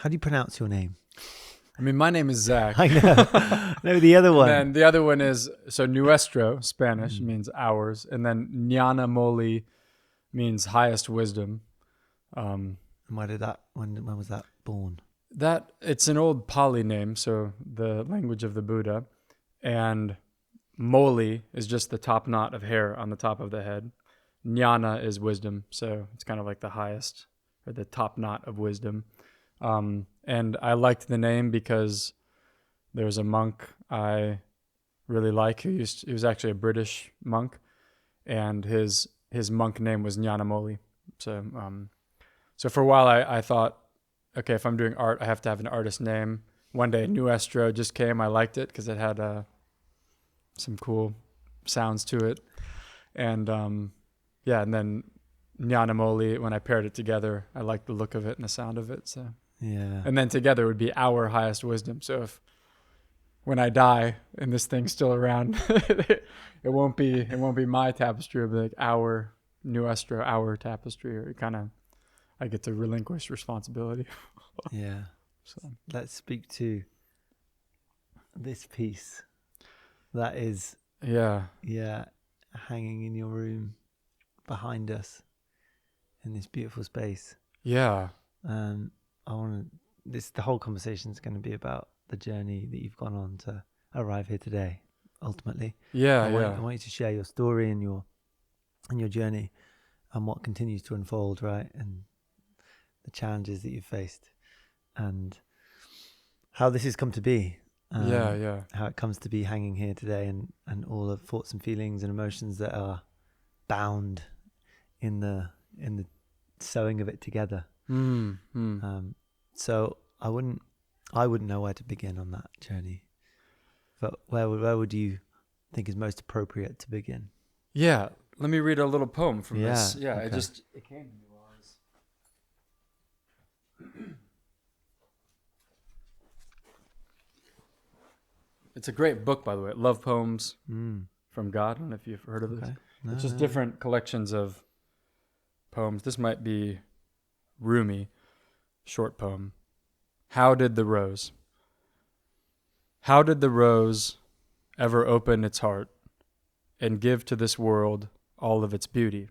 How do you pronounce your name? I mean, my name is Zach. I know. No, the other one. And then the other one is, so nuestro, Spanish, means ours. And then Ñana Moli means highest wisdom. And why did that, when was that born? That, it's an old Pali name, so the language of the Buddha. And Moli is just the top knot of hair on the top of the head. Jnana is wisdom, so it's kind of like the highest or the top knot of wisdom. And I liked the name because there's a monk I really like he was actually a British monk, and his monk name was Nyanamoli. So for a while I thought, okay, if I'm doing art, I have to have an artist name. One day Nuestro just came. I liked it because it had some cool sounds to it, and and then Nyanamoli, when I paired it together, I liked the look of it and the sound of it. So Yeah. and then together would be our highest wisdom. So if when I die and this thing's still around, it won't be my tapestry. It'll be like our Nuestro, our tapestry, or I get to relinquish responsibility. Yeah. So Let's speak to this piece that is yeah. hanging in your room behind us in this beautiful space. Yeah. The whole conversation is going to be about the journey that you've gone on to arrive here today, ultimately. Yeah. I want you to share your story and your journey and what continues to unfold, right? And the challenges that you've faced and how this has come to be. How it comes to be hanging here today and all the thoughts and feelings and emotions that are bound in the sewing of it together. So I wouldn't know where to begin on that journey, but where would you think is most appropriate to begin? Yeah. Let me read a little poem from this. Yeah. Okay. It came to me while I was. It's a great book, by the way. Love Poems from God. I don't know if you've heard of this. Okay. No, It's just different collections of poems. This might be Rumi, short poem. How did the rose ever open its heart and give to this world all of its beauty?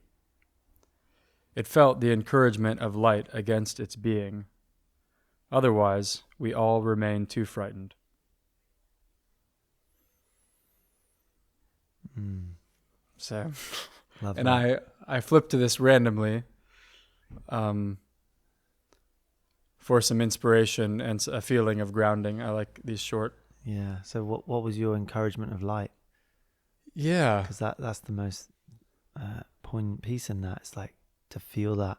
It felt the encouragement of light against its being. Otherwise, we all remain too frightened. So, Love and that. I flipped to this randomly for some inspiration and a feeling of grounding. I like these short. Yeah. So what was your encouragement of light? Yeah. Because that's the most poignant piece in that. It's like to feel that,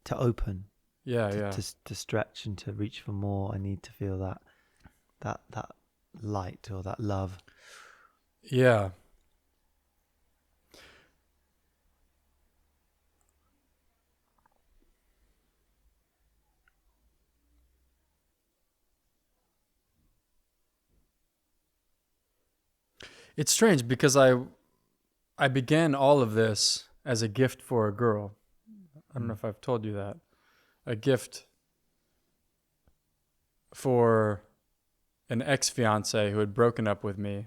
to open, to stretch and to reach for more. I need to feel that light or that love. Yeah. It's strange because I began all of this as a gift for a girl. I don't know if I've told you that. A gift for an ex-fiance who had broken up with me.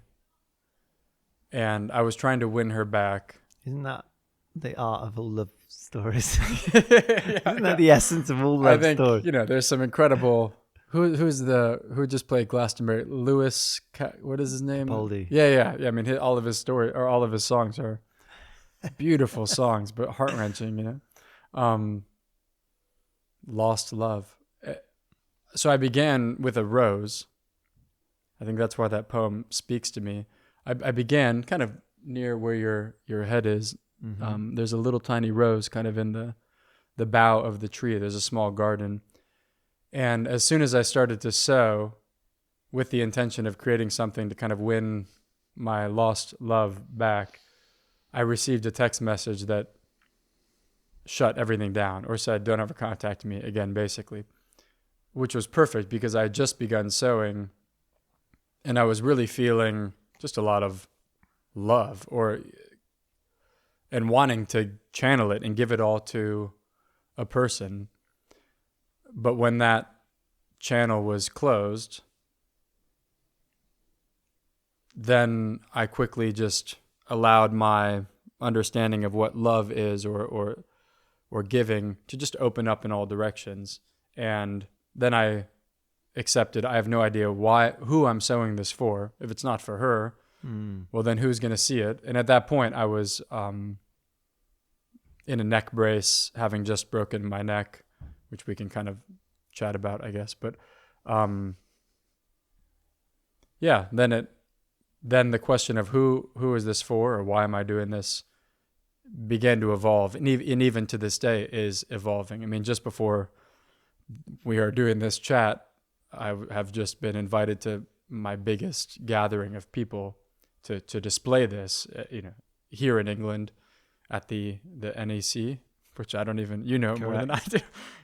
And I was trying to win her back. Isn't that the art of all love stories? Isn't that the essence of all love stories? I think, there's some incredible... Who just played Glastonbury? Lewis, what is his name? Capaldi. Yeah. I mean, all of his story or all of his songs are beautiful songs, but heart-wrenching, Lost love. So I began with a rose. I think that's why that poem speaks to me. I began kind of near where your head is. Mm-hmm. There's a little tiny rose kind of in the bough of the tree. There's a small garden. And as soon as I started to sew with the intention of creating something to kind of win my lost love back, I received a text message that shut everything down or said, don't ever contact me again, basically, which was perfect because I had just begun sewing and I was really feeling just a lot of love and wanting to channel it and give it all to a person. But when that channel was closed, then I quickly just allowed my understanding of what love is or giving to just open up in all directions. And then I accepted I have no idea who I'm sewing this for. If it's not for her, well, then who's going to see it? And at that point, I was in a neck brace, having just broken my neck, which we can kind of chat about, I guess. But yeah, then the question of who is this for, or why am I doing this, began to evolve, and even to this day is evolving. I mean, just before we are doing this chat, I have just been invited to my biggest gathering of people to display this, here in England at the NEC, which I don't even, more than I do,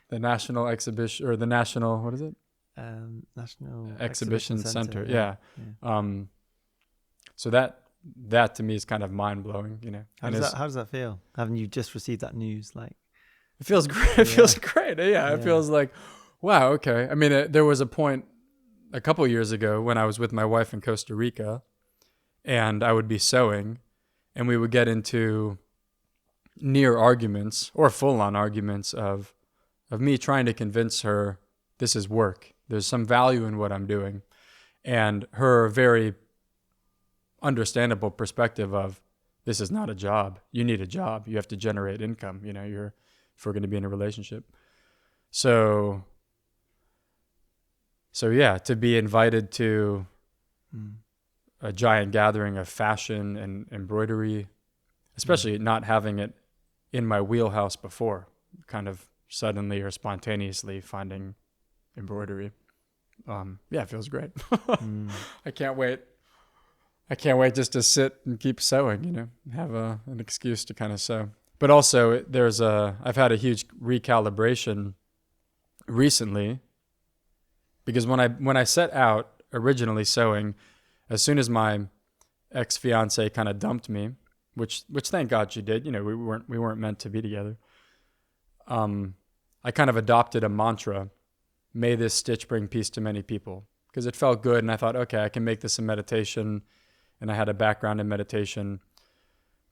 the National Exhibition, or the National, what is it? National Exhibition Center. Yeah. So that to me is kind of mind blowing, How does that feel? Haven't you just received that news? Like, it feels great. It feels great. Yeah. It feels like, wow. Okay. I mean, there was a point a couple years ago when I was with my wife in Costa Rica, and I would be sewing, and we would get into near arguments or full on arguments of me trying to convince her this is work. There's some value in what I'm doing, and her very understandable perspective of, this is not a job. You need a job. You have to generate income. If we're going to be in a relationship. So yeah, to be invited to a giant gathering of fashion and embroidery, especially not having it in my wheelhouse before, kind of suddenly or spontaneously finding embroidery. It feels great. I can't wait. Just to sit and keep sewing, have an excuse to kind of sew. But also I've had a huge recalibration recently, because when I set out originally sewing, as soon as my ex-fiance kind of dumped me, which thank God she did, we weren't meant to be together. I kind of adopted a mantra: may this stitch bring peace to many people, because it felt good. And I thought, okay, I can make this a meditation. And I had a background in meditation.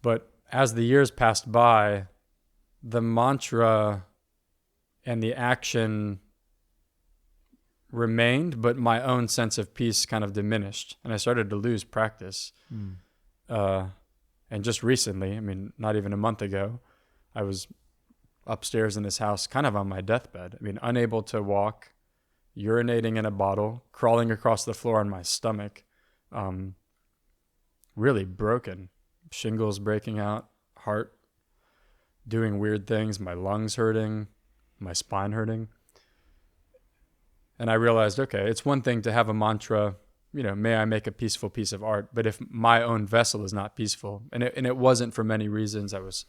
But as the years passed by, the mantra and the action remained, but my own sense of peace kind of diminished. And I started to lose practice. And just recently, I mean, not even a month ago, I was upstairs in this house, kind of on my deathbed. I mean, unable to walk, urinating in a bottle, crawling across the floor on my stomach, really broken, shingles breaking out, heart doing weird things, my lungs hurting, my spine hurting. And I realized, okay, it's one thing to have a mantra, may I make a peaceful piece of art, but if my own vessel is not peaceful, and it wasn't for many reasons. I was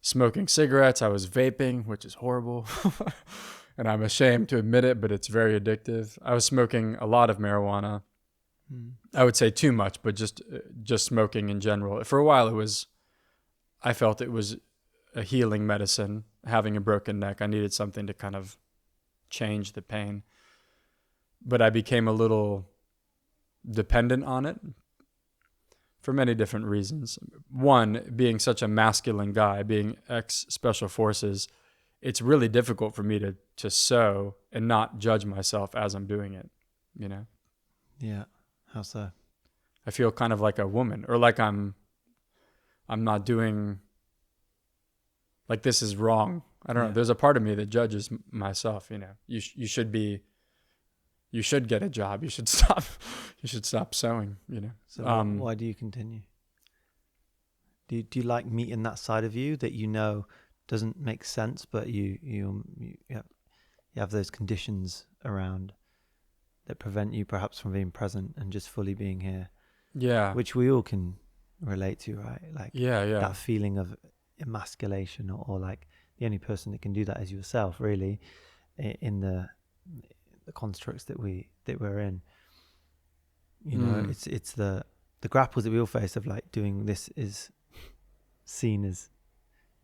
smoking cigarettes, I was vaping, which is horrible, and I'm ashamed to admit it, but it's very addictive. I was smoking a lot of marijuana. I would say too much, but just smoking in general. For a while, I felt it was a healing medicine. Having a broken neck, I needed something to kind of change the pain. But I became a little dependent on it for many different reasons. One, being such a masculine guy, being ex-special forces, it's really difficult for me to sew and not judge myself as I'm doing it, Yeah. How so? I feel kind of like a woman, or like I'm not doing, like this is wrong. I don't know. There's a part of me that judges myself. You should get a job. You should stop sewing. So why do you continue? Do you like meeting that side of you that doesn't make sense, but you have those conditions around that prevent you perhaps from being present and just fully being here? Yeah. Which we all can relate to, right? Like that feeling of emasculation, or like the only person that can do that is yourself, really, in the constructs that we're in. It's the grapples that we all face of like doing this is seen as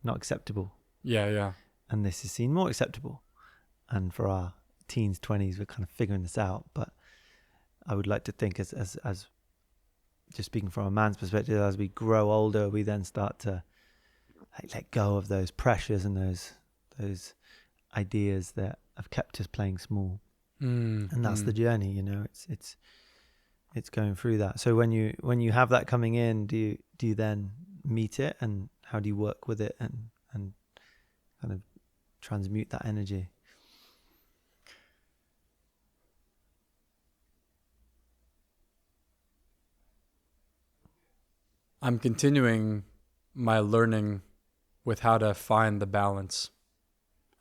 not acceptable. Yeah. And this is seen more acceptable. And for our teens, 20s, we're kind of figuring this out. But I would like to think as just speaking from a man's perspective, as we grow older, we then start to let go of those pressures and those ideas that have kept us playing small. And that's the journey, you know. It's going through that. So when you have that coming in, do you then meet it, and how do you work with it and kind of transmute that energy? I'm continuing my learning with how to find the balance.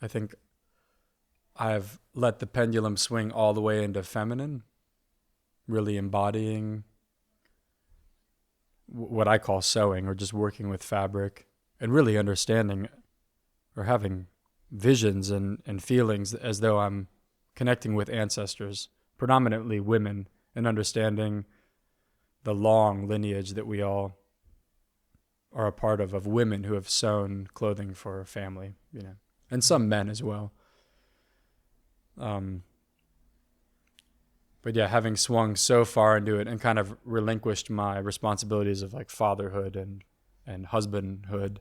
I think I've let the pendulum swing all the way into feminine, really embodying what I call sewing, or just working with fabric, and really understanding or having visions and feelings as though I'm connecting with ancestors, predominantly women, and understanding the long lineage that we all are a part of women who have sewn clothing for a family, you know, and some men as well. But yeah, having swung so far into it and kind of relinquished my responsibilities of like fatherhood and husbandhood,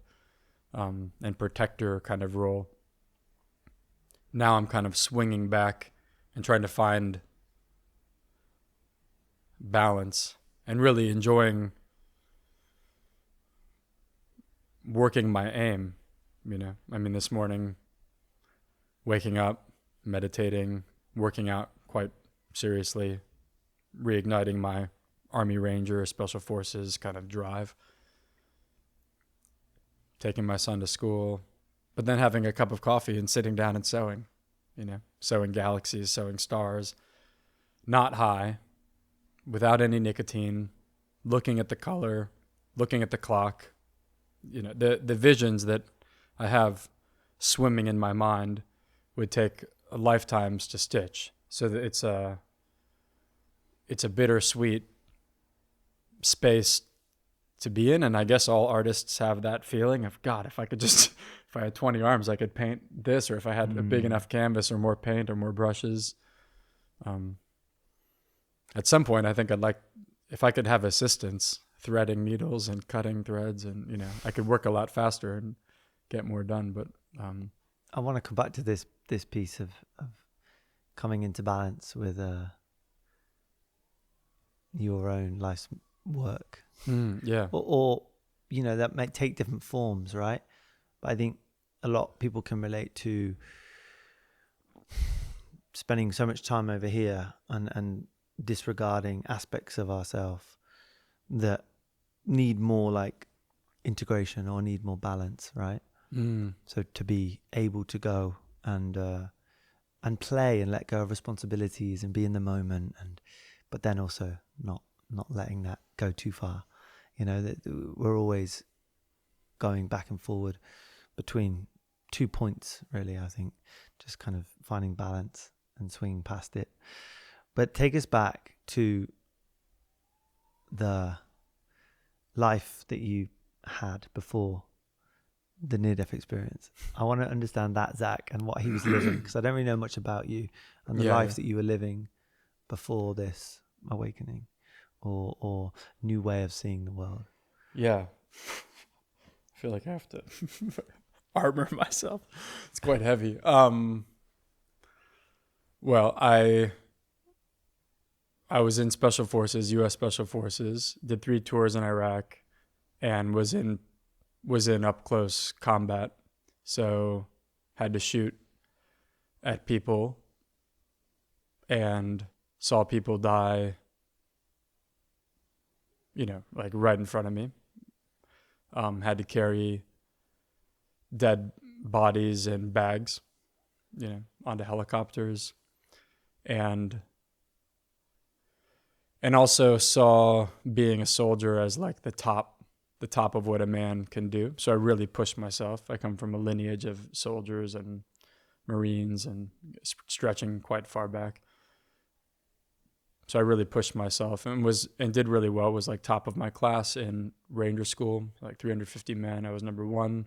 and protector kind of role, now I'm kind of swinging back and trying to find balance and really enjoying working my aim, you know. I mean, this morning, waking up, meditating, working out quite seriously, reigniting my Army Ranger, Special Forces kind of drive, taking my son to school, but then having a cup of coffee and sitting down and sewing, you know, sewing galaxies, sewing stars, not high, without any nicotine, looking at the color, looking at the clock. You know, the visions that I have swimming in my mind would take lifetimes to stitch. So that it's a bittersweet space to be in. And I guess all artists have that feeling of, God, if I had 20 arms, I could paint this, or if I had a big enough canvas or more paint or more brushes. At some point, I think if I could have assistance threading needles and cutting threads, and, you know, I could work a lot faster and get more done. But I want to come back to this piece of coming into balance with your own life's work. Yeah. Or you know, that might take different forms, right? But I think a lot of people can relate to spending so much time over here and disregarding aspects of ourselves that need more like integration or need more balance, right? So to be able to go and play and let go of responsibilities and be in the moment, but then also not letting that go too far. You know, that we're always going back and forward between 2 points, really. I think just kind of finding balance and swinging past it. But take us back to the life that you had before the near-death experience. I want to understand that Zach and what he was living, because I don't really know much about you and the life that you were living before this awakening or new way of seeing the world. Yeah. I feel like I have to armor myself. It's quite heavy. Well, I was in Special Forces, U.S. Special Forces, did 3 tours in Iraq, and was in up close combat. So had to shoot at people and saw people die, you know, like right in front of me. Had to carry dead bodies in bags, you know, onto helicopters, and also saw being a soldier as like the top of what a man can do. So I really pushed myself. I come from a lineage of soldiers and Marines and stretching quite far back. So I really pushed myself and did really well. Was like top of my class in Ranger School, like 350 men. I was number 1.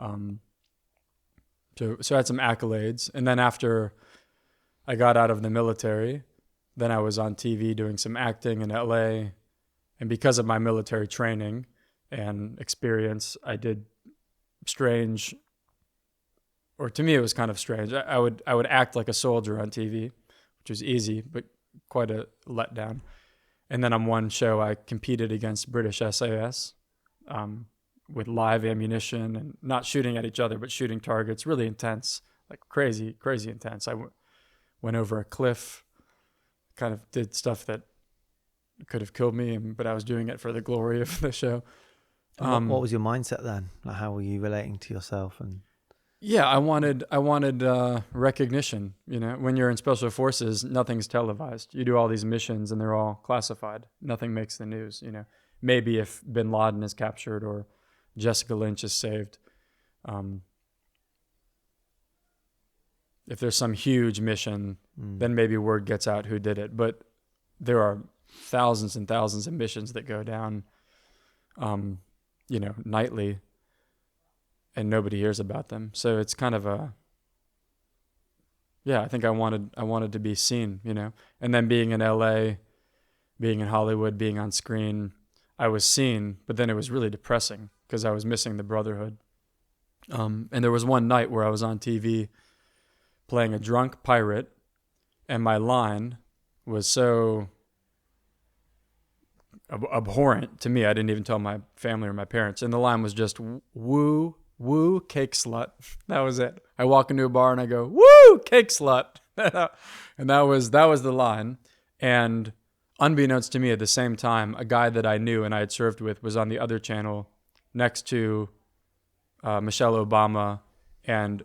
So I had some accolades. And then after I got out of the military. Then I was on TV doing some acting in LA. And because of my military training and experience, I did strange, or to me it was kind of strange. I would act like a soldier on TV, which was easy, but quite a letdown. And then on one show, I competed against British SAS with live ammunition and not shooting at each other, but shooting targets. Really intense, like crazy, crazy intense. I went over a cliff, kind of did stuff that could have killed me, but I was doing it for the glory of the show. What was your mindset then? Like, how were you relating to yourself? And yeah, I wanted recognition. You know, when you're in special forces, nothing's televised. You do all these missions and they're all classified. Nothing makes the news. You know, maybe if Bin Laden is captured or Jessica Lynch is saved, if there's some huge mission, then maybe word gets out who did it. But there are thousands and thousands of missions that go down, nightly, and nobody hears about them. So it's kind of I think I wanted to be seen, you know. And then being in LA, being in Hollywood, being on screen, I was seen, but then it was really depressing because I was missing the brotherhood. And there was one night where I was on TV playing a drunk pirate, and my line was so abhorrent to me. I didn't even tell my family or my parents. And the line was just, woo, woo, cake slut. That was it. I walk into a bar and I go, woo, cake slut. And that was the line. And unbeknownst to me at the same time, a guy that I knew and I had served with was on the other channel next to Michelle Obama, and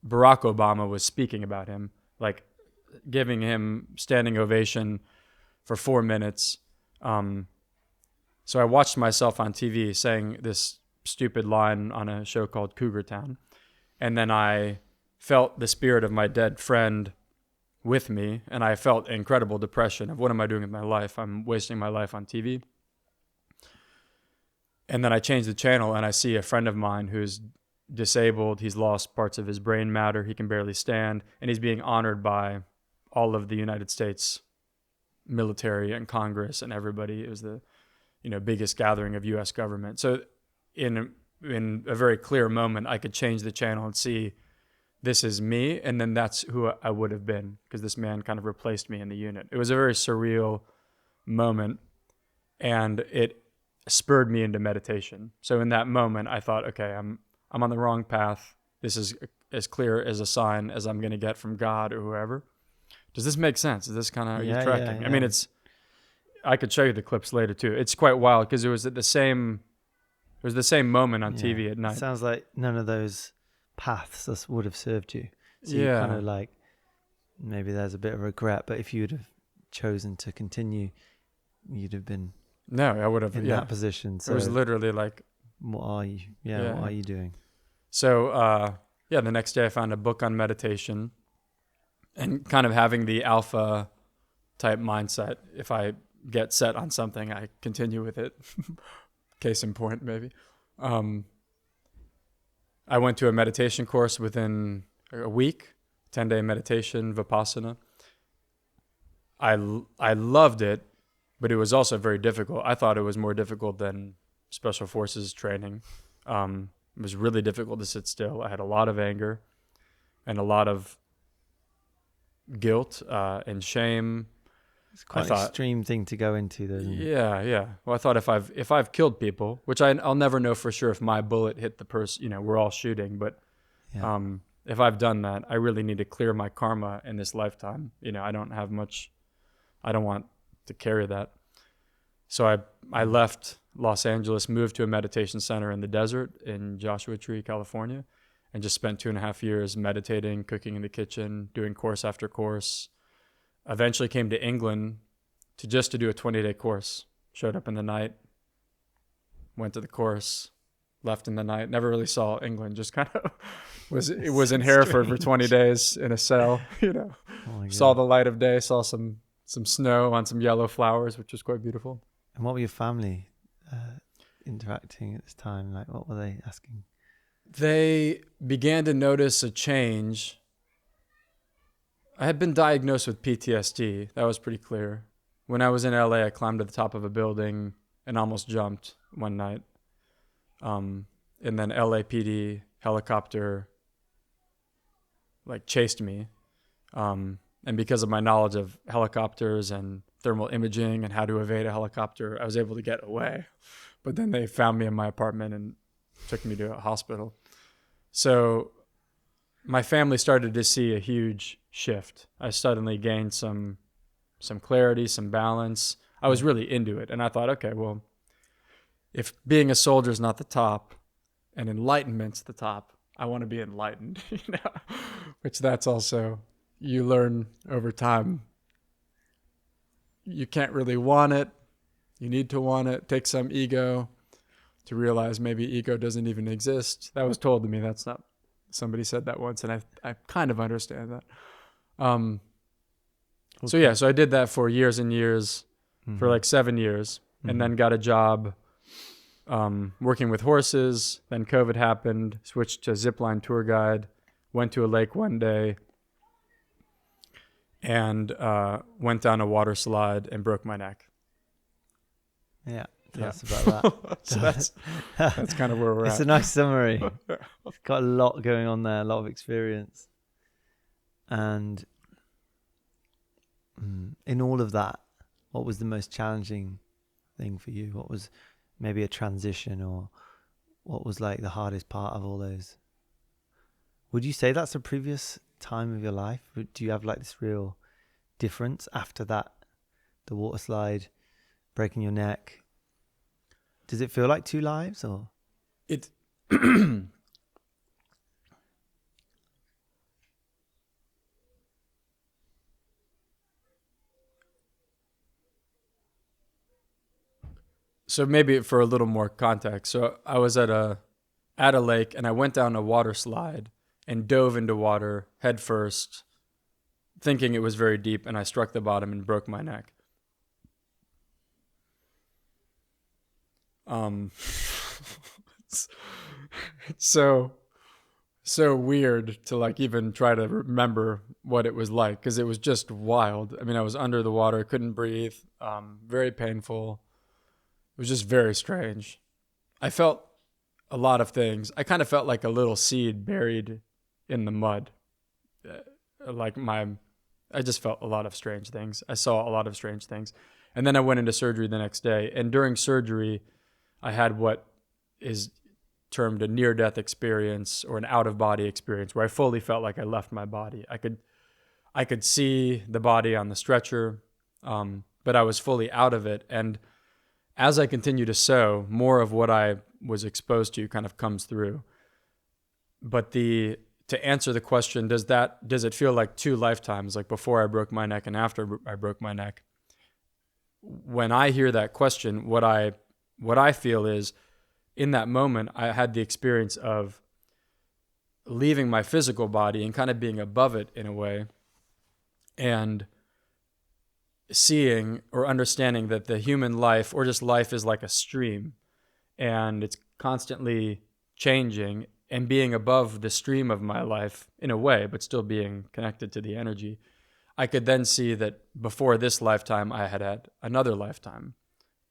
Barack Obama was speaking about him, like giving him standing ovation for 4 minutes. So I watched myself on TV saying this stupid line on a show called Cougar Town. And then I felt the spirit of my dead friend with me, and I felt incredible depression of what am I doing with my life? I'm wasting my life on TV. And then I changed the channel and I see a friend of mine who's disabled. He's lost parts of his brain matter. He can barely stand, and he's being honored by all of the United States military and Congress and everybody. It was the, biggest gathering of U.S. government. So in a very clear moment, I could change the channel and see this is me, and then that's who I would have been, because this man kind of replaced me in the unit. It was a very surreal moment, and it spurred me into meditation. So in that moment, I thought, okay, I'm on the wrong path. This is as clear as a sign as I'm going to get from God or whoever. Does this make sense? Is this kind of, are you tracking? Yeah. I mean, I could show you the clips later too. It's quite wild because it was the same moment on TV at night. It sounds like none of those paths would have served you. So you Yeah. kind of like, maybe there's a bit of regret, but if you'd have chosen to continue, you'd have been No, I would have in that position. So it was literally like, what are you? Yeah, what are you doing? So the next day I found a book on meditation, and kind of having the alpha type mindset. If I get set on something, I continue with it. Case in point, maybe. I went to a meditation course within a week, 10-day meditation, Vipassana. I loved it, but it was also very difficult. I thought it was more difficult than Special Forces training. It was really difficult to sit still. I had a lot of anger and a lot of guilt and shame. It's quite an extreme thing to go into, though, isn't it? Yeah. Well, I thought if I've killed people, which I'll never know for sure if my bullet hit the person. We're all shooting, but if I've done that, I really need to clear my karma in this lifetime. I don't have much. I don't want to carry that. So I left Los Angeles, moved to a meditation center in the desert in Joshua Tree, California, and just spent 2.5 years meditating, cooking in the kitchen, doing course after course. Eventually came to England to do a 20-day course. Showed up in the night, went to the course, left in the night. Never really saw England. Just kind of was in Hereford for 20 days in a cell. Saw the light of day. Saw some snow on some yellow flowers, which was quite beautiful. And what were your family interacting at this time? Like, what were they asking? They began to notice a change. I had been diagnosed with PTSD. That was pretty clear. When I was in LA, I climbed to the top of a building and almost jumped one night. And then LAPD helicopter like chased me. And because of my knowledge of helicopters and thermal imaging and how to evade a helicopter, I was able to get away. But then they found me in my apartment and took me to a hospital. So my family started to see a huge shift. I suddenly gained some clarity, some balance. I was really into it. And I thought, okay, well, if being a soldier is not the top and enlightenment's the top, I want to be enlightened, which that's also, you learn over time. You can't really want it. You need to want it. Take some ego to realize maybe ego doesn't even exist. That was told to me. That's not, somebody said that once, and I kind of understand that. Okay. So I did that for years and years, for like 7 years, and then got a job working with horses. Then COVID happened, switched to zipline tour guide, went to a lake one day, and went down a water slide and broke my neck. Yeah, tell us about that. So that's kind of where we're at. It's a nice summary. It's got a lot going on there, a lot of experience. And in all of that, what was the most challenging thing for you? What was maybe a transition, or what was like the hardest part of all those? Would you say that's a previous time of your life? Do you have like this real difference after that, the water slide, breaking your neck? Does it feel like two lives, or it? So maybe for a little more context. So I was at a lake, and I went down a water slide and dove into water head first, thinking it was very deep, and I struck the bottom and broke my neck. It's so weird to like even try to remember what it was like, because it was just wild. I mean, I was under the water, couldn't breathe, very painful. It was just very strange. I felt a lot of things. I kind of felt like a little seed buried in the mud. I just felt a lot of strange things. I saw a lot of strange things. And then I went into surgery the next day. And during surgery, I had what is termed a near-death experience, or an out-of-body experience, where I fully felt like I left my body. I could see the body on the stretcher, but I was fully out of it. And as I continue to sew, more of what I was exposed to kind of comes through. But to answer the question, does it feel like two lifetimes, like before I broke my neck and after I broke my neck? When I hear that question, what I feel is, in that moment, I had the experience of leaving my physical body and kind of being above it in a way, and seeing or understanding that the human life, or just life, is like a stream, and it's constantly changing, and being above the stream of my life in a way, but still being connected to the energy. I could then see that before this lifetime, I had another lifetime.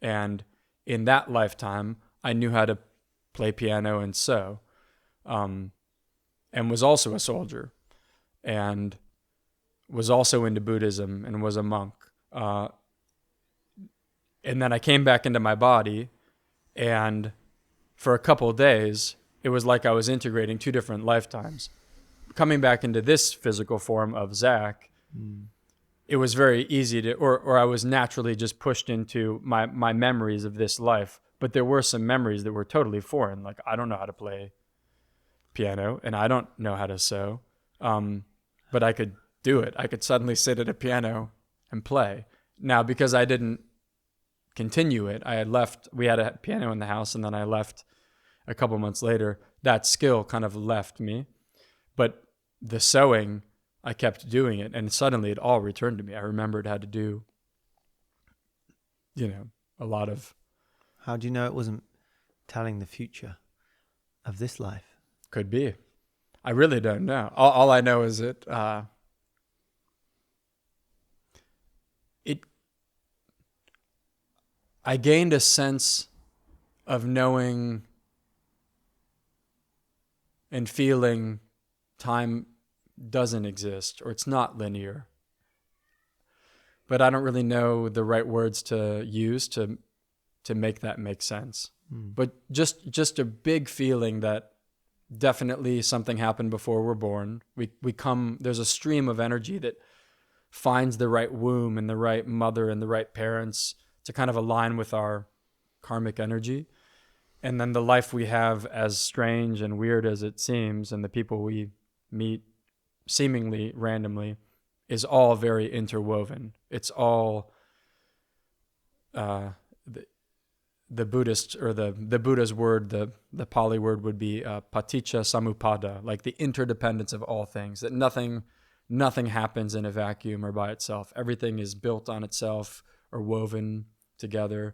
And in that lifetime, I knew how to play piano and sew, and was also a soldier, and was also into Buddhism, and was a monk. And then I came back into my body, and for a couple of days, it was like I was integrating two different lifetimes. Coming back into this physical form of Zach, it was very easy to, or I was naturally just pushed into my memories of this life. But there were some memories that were totally foreign. Like, I don't know how to play piano, and I don't know how to sew, but I could do it. I could suddenly sit at a piano and play. Now, because I didn't continue it, I had left, we had a piano in the house, and then I left a couple months later. That skill kind of left me, but the sewing, I kept doing it, and suddenly it all returned to me. I remembered how to do, a lot of. How do you know it wasn't telling the future of this life? Could be. I really don't know. All I know is I gained a sense of knowing and feeling time doesn't exist, or it's not linear. But I don't really know the right words to use to make that make sense. But just a big feeling that definitely something happened before we're born. There's a stream of energy that finds the right womb and the right mother and the right parents to kind of align with our karmic energy. And then the life we have, as strange and weird as it seems, and the people we meet seemingly randomly, is all very interwoven. It's all the Buddhist, or the Buddha's word, the Pali word would be paticca samuppada, like the interdependence of all things, that nothing happens in a vacuum or by itself. Everything is built on itself or woven together.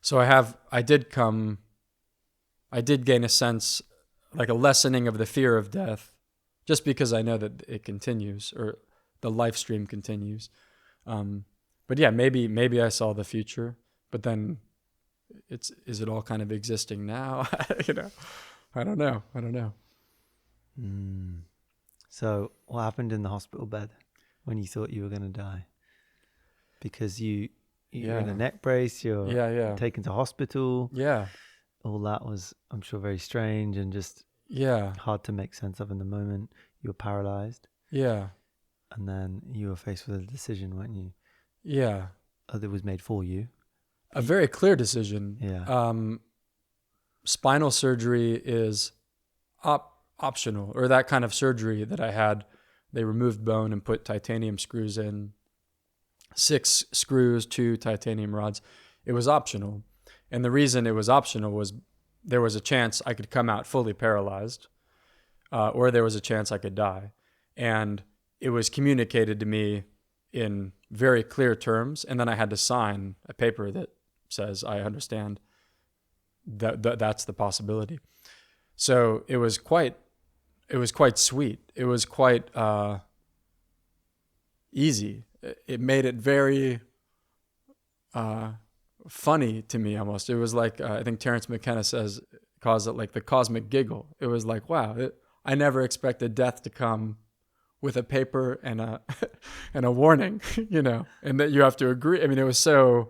So I did gain a sense, like a lessening of the fear of death, just because I know that it continues, or the life stream continues. But yeah, maybe I saw the future, but then is it all kind of existing now? I don't know. So what happened in the hospital bed when you thought you were going to die? Because you're in a neck brace, you're taken to hospital. Yeah. All that was, I'm sure, very strange and just hard to make sense of in the moment. You were paralyzed. Yeah. And then you were faced with a decision, weren't you? Yeah. That was made for you. A very clear decision. Yeah. Spinal surgery is optional, or that kind of surgery that I had. They removed bone and put titanium screws in. 6 screws, 2 titanium rods. It was optional. And the reason it was optional was there was a chance I could come out fully paralyzed, or there was a chance I could die. And it was communicated to me in very clear terms, and then I had to sign a paper that says I understand that's the possibility. So it was quite sweet. It was quite easy. It made it very funny to me almost. It was like, I think Terence McKenna calls it like the cosmic giggle. It was like, wow, I never expected death to come with a paper and a warning, and that you have to agree. I mean, it was so...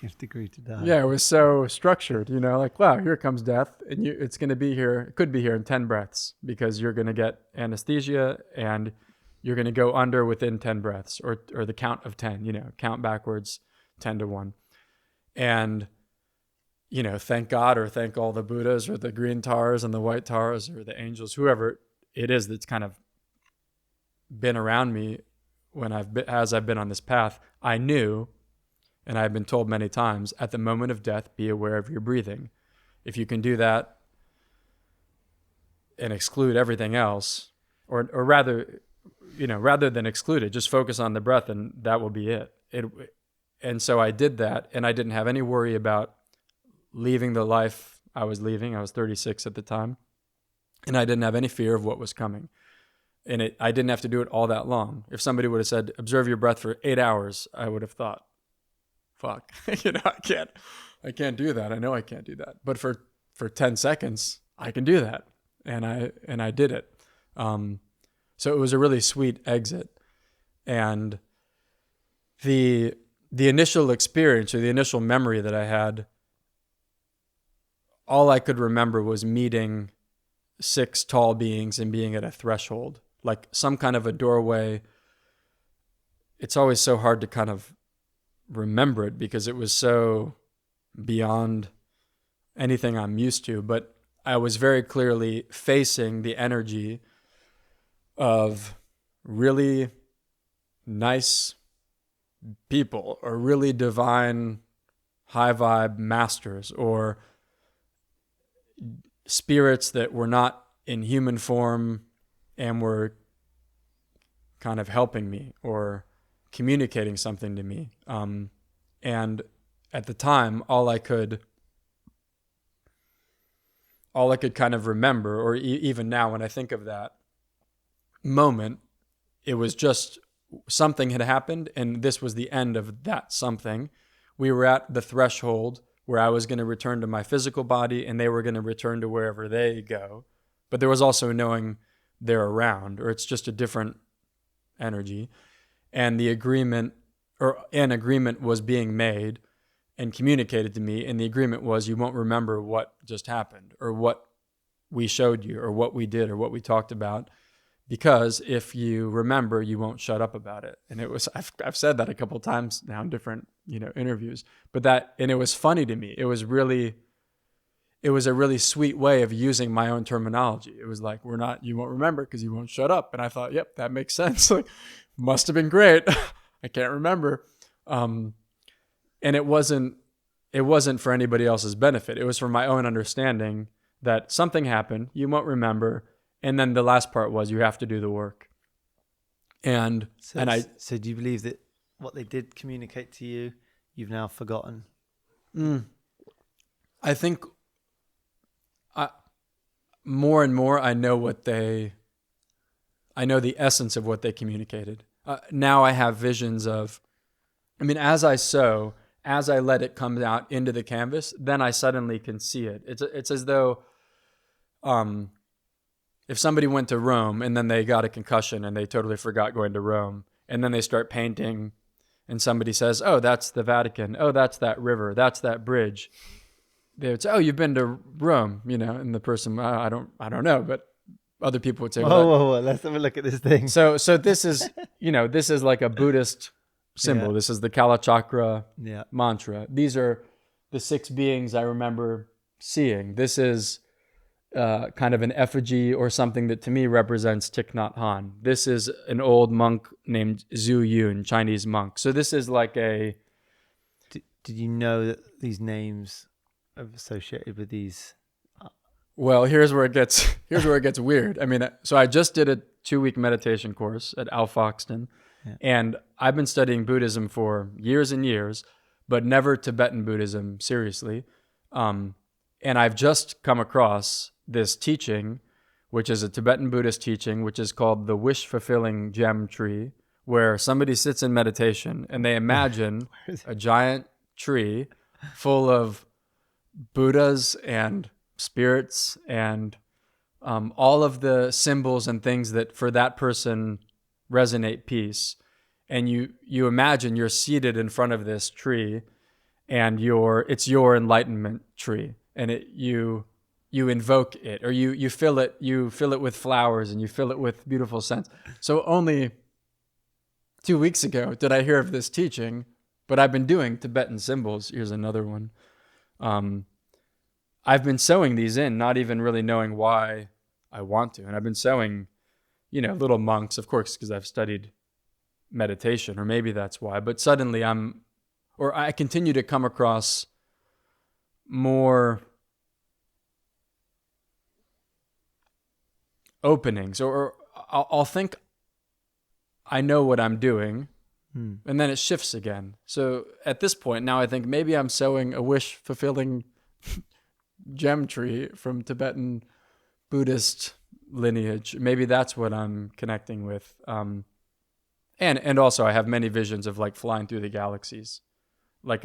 You have to agree to die. Yeah, it was so structured, like, wow, here comes death, and it's going to be here. It could be here in 10 breaths, because you're going to get anesthesia and you're going to go under within 10 breaths, or the count of 10, count backwards 10 to 1. And, thank God, or thank all the Buddhas, or the green Taras and the white Taras, or the angels, whoever it is that's kind of been around me as I've been on this path. I knew, and I've been told many times, at the moment of death, be aware of your breathing. If you can do that and exclude everything else, or rather than exclude it, just focus on the breath, and that will be it. And so I did that, and I didn't have any worry about leaving the life I was leaving. I was 36 at the time, and I didn't have any fear of what was coming. And I didn't have to do it all that long. If somebody would have said, observe your breath for 8 hours, I would have thought, fuck, I can't do that. I know I can't do that. But for 10 seconds, I can do that. And I did it. So it was a really sweet exit. And the initial experience, or the initial memory that I had, all I could remember was meeting 6 tall beings and being at a threshold, like some kind of a doorway. It's always so hard to kind of remember it because it was so beyond anything I'm used to. But I was very clearly facing the energy of really nice people, or really divine high vibe masters, or spirits that were not in human form and were kind of helping me or communicating something to me. And at the time, all I could kind of remember, or even now when I think of that moment, it was just something had happened, and this was the end of that something. We were at the threshold where I was going to return to my physical body, and they were going to return to wherever they go. But there was also knowing they're around, or it's just a different energy. And the agreement, or an agreement was being made and communicated to me, and the agreement was you won't remember what just happened, or what we showed you, or what we did, or what we talked about, because if you remember, you won't shut up about it. And it was, I've said that a couple of times now in different, interviews, and it was funny to me. It was a really sweet way of using my own terminology. It was like, you won't remember because you won't shut up. And I thought, yep, that makes sense. Like, must have been great. I can't remember. And it wasn't for anybody else's benefit. It was for my own understanding that something happened, you won't remember. And then the last part was you have to do the work. So do you believe that what they did communicate to you, you've now forgotten? I think more and more I know the essence of what they communicated. Now I have visions of, as I sew, as I let it come out into the canvas, then I suddenly can see it. It's as though if somebody went to Rome and then they got a concussion and they totally forgot going to Rome, and then they start painting and somebody says, oh, that's the Vatican. Oh, that's that river. That's that bridge. They would say, oh, you've been to Rome, and the person, I don't know, but other people would say, whoa, let's have a look at this thing. So this is, this is like a Buddhist symbol. Yeah. This is the Kalachakra mantra. These are the 6 beings I remember seeing. This is kind of an effigy or something that to me represents Thich Nhat Hanh. This is an old monk named Zhu Yun, Chinese monk. So this is like a... Did you know that these names are associated with these? Well, here's where it gets weird. So I just did a 2-week meditation course at Al Foxton, and I've been studying Buddhism for years and years, but never Tibetan Buddhism seriously. And I've just come across this teaching, which is a Tibetan Buddhist teaching, which is called the wish-fulfilling gem tree, where somebody sits in meditation and they imagine a giant tree full of Buddhas and spirits and all of the symbols and things that for that person resonate peace. And you imagine you're seated in front of this tree, and it's your enlightenment tree, and you invoke it, or you fill it with flowers, and you fill it with beautiful scents. So only 2 weeks ago did I hear of this teaching, but I've been doing Tibetan symbols. Here's another one. I've been sewing these in, not even really knowing why I want to. And I've been sewing, little monks, of course, because I've studied meditation, or maybe that's why. But suddenly I continue to come across more openings, or I'll think I know what I'm doing, and then it shifts again. So at this point now I think maybe I'm sewing a wish-fulfilling gem tree from Tibetan Buddhist lineage. Maybe that's what I'm connecting with. And also I have many visions of like flying through the galaxies, like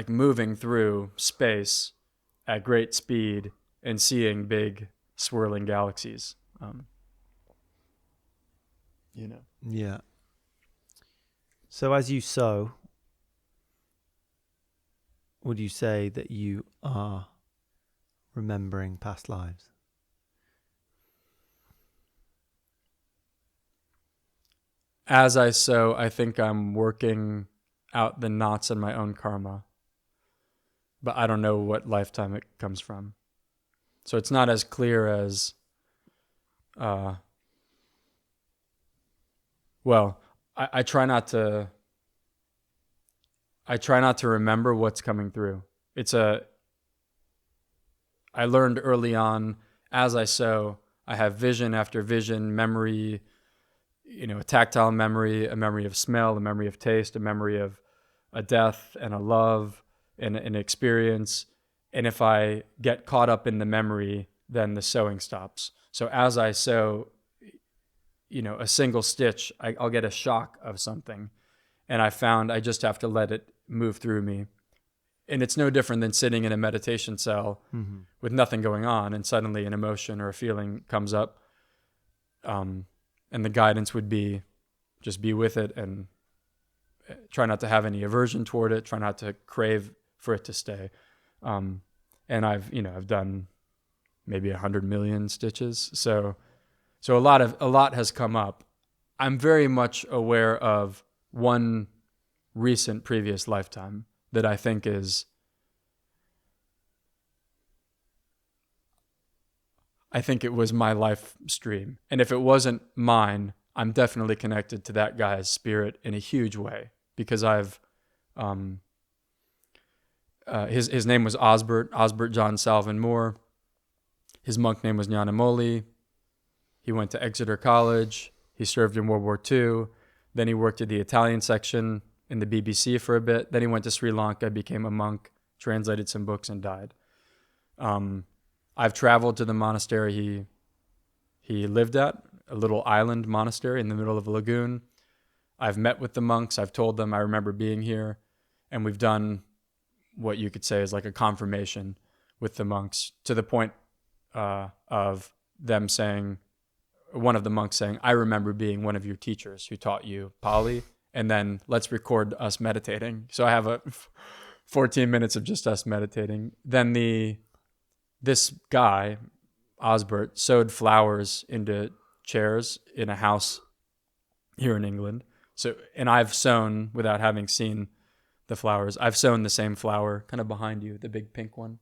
moving through space at great speed and seeing big swirling galaxies. Yeah. So as you sew, would you say that you are remembering past lives? As I sew, I think I'm working out the knots in my own karma, but I don't know what lifetime it comes from. So it's not as clear as, I try not to remember what's coming through. I learned early on, as I sew, I have vision after vision, memory, a tactile memory, a memory of smell, a memory of taste, a memory of a death and a love and an experience. And if I get caught up in the memory, then the sewing stops. So as I sew, a single stitch, I'll get a shock of something. And I found I just have to let it move through me. And it's no different than sitting in a meditation cell with nothing going on, and suddenly an emotion or a feeling comes up. And the guidance would be just be with it and try not to have any aversion toward it, try not to crave for it to stay. And I've done maybe 100 million stitches. So a lot has come up. I'm very much aware of one recent previous lifetime that I think is, I think it was my life stream. And if it wasn't mine, I'm definitely connected to that guy's spirit in a huge way, because I've, his name was Osbert John Salvin Moore. His monk name was Nyanamoli. He went to Exeter College. He served in World War II. Then he worked at the Italian section in the BBC for a bit. Then he went to Sri Lanka, became a monk, translated some books, and died. I've traveled to the monastery he lived at, a little island monastery in the middle of a lagoon. I've met with the monks. I've told them I remember being here. And we've done what you could say is like a confirmation with the monks, to the point of them saying, one of the monks saying, I remember being one of your teachers who taught you Pali, and then let's record us meditating. So I have 14 minutes of just us meditating. Then this guy, Osbert, sewed flowers into chairs in a house here in England. So, and I've sewn, without having seen the flowers, I've sewn the same flower kind of behind you, the big pink one,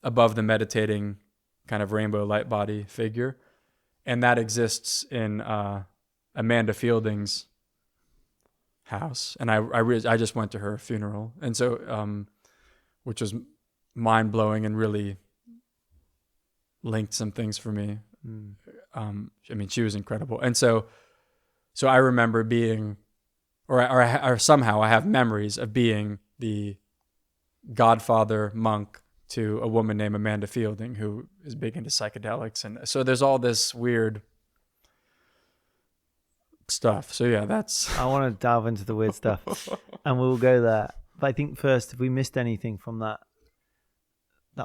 above the meditating kind of rainbow light body figure. And that exists in Amanda Fielding's house. And I just went to her funeral. And so, which was mind blowing and really linked some things for me. I mean, she was incredible. And so I remember being, or somehow I have memories of being the godfather monk to a woman named Amanda Fielding, who is big into psychedelics. And so there's all this weird stuff. So yeah, I want to delve into the weird stuff, and we'll go there. But I think first, if we missed anything from that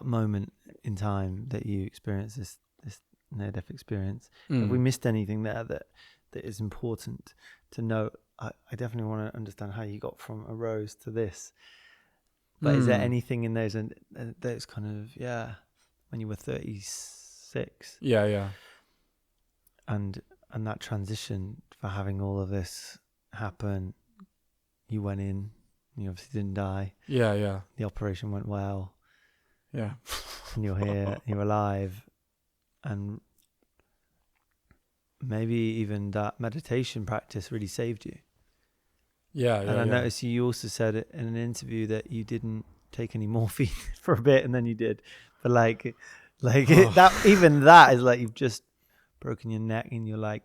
moment in time that you experienced this near-death experience, if we missed anything there that is important to note, I definitely want to understand how you got from arose to this. But is there anything in those kind of, when you were 36? Yeah. And that transition for having all of this happen, you went in, you obviously didn't die. Yeah. The operation went well. Yeah. And you're here, you're alive. And maybe even that meditation practice really saved you. Yeah. And I noticed you also said it in an interview that you didn't take any morphine for a bit, and then you did. But that is like you've just broken your neck, and you're like,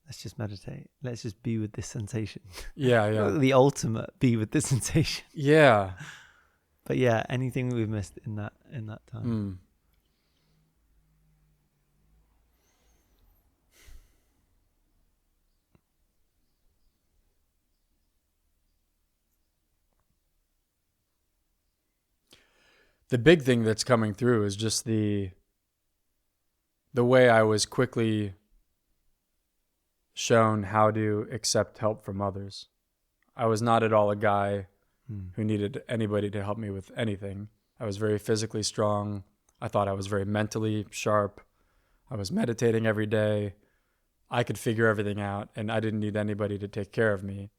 let's just meditate. Let's just be with this sensation. Yeah. The ultimate be with this sensation. Yeah. But yeah, anything we've missed in that time. The big thing that's coming through is just the way I was quickly shown how to accept help from others. I was not at all a guy who needed anybody to help me with anything. I was very physically strong. I thought I was very mentally sharp. I was meditating every day. I could figure everything out, and I didn't need anybody to take care of me.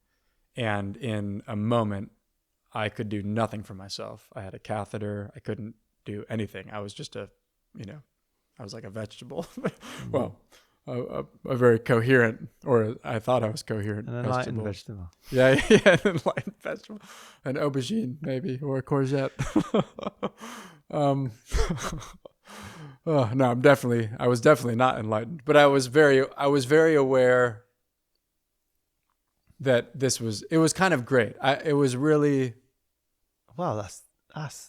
And in a moment, I could do nothing for myself. I had a catheter. I couldn't do anything. I was just I was like a vegetable. Well, a very coherent, or I thought I was coherent. An enlightened vegetable. Yeah, an enlightened vegetable. An aubergine, maybe, or a courgette. No, I was definitely not enlightened, but I was very aware that it was kind of great. It was really, wow, that's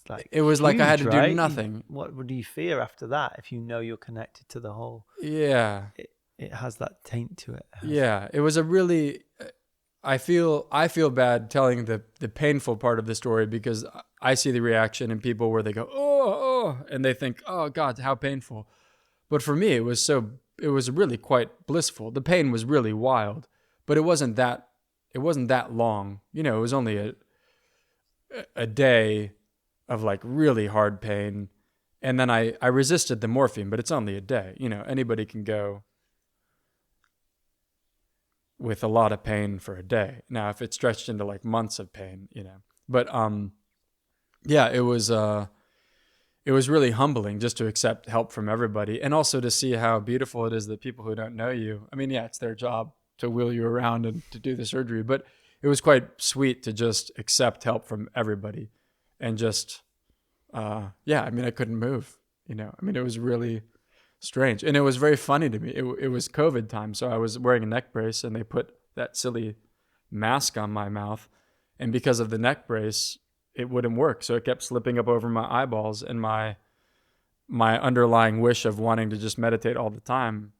like, it was huge, like I had to do right? nothing. What do you fear after that if you know you're connected to the whole? Yeah. it has that taint to it. Yeah, it was a really. I feel bad telling the painful part of the story because I see the reaction in people where they go, oh, and they think, oh God, how painful. But for me, it was really quite blissful. The pain was really wild, but it wasn't that long. You know, it was only a day of like really hard pain. And then I resisted the morphine, but it's only a day. You know, anybody can go with a lot of pain for a day. Now, if it's stretched into like months of pain, you know. But yeah, it was really humbling just to accept help from everybody, and also to see how beautiful it is that people who don't know you. I mean, yeah, it's their job to wheel you around and to do the surgery, but it was quite sweet to just accept help from everybody, and just yeah. I mean, I couldn't move. You know, I mean, it was really strange, and it was very funny to me. It was COVID time, so I was wearing a neck brace, and they put that silly mask on my mouth, and because of the neck brace, it wouldn't work, so it kept slipping up over my eyeballs, and my underlying wish of wanting to just meditate all the time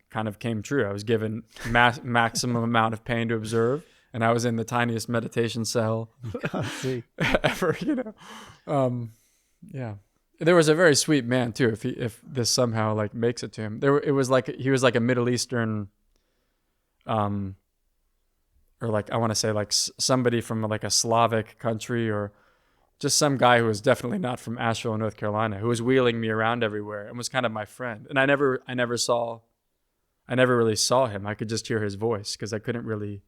kind of came true. I was given maximum amount of pain to observe, and I was in the tiniest meditation cell ever. You know, yeah. There was a very sweet man too. If this somehow like makes it to him, it was like he was like a Middle Eastern, or like I want to say like somebody from like a Slavic country, or just some guy who was definitely not from Asheville, North Carolina, who was wheeling me around everywhere and was kind of my friend. And I never really saw him. I could just hear his voice because I couldn't really.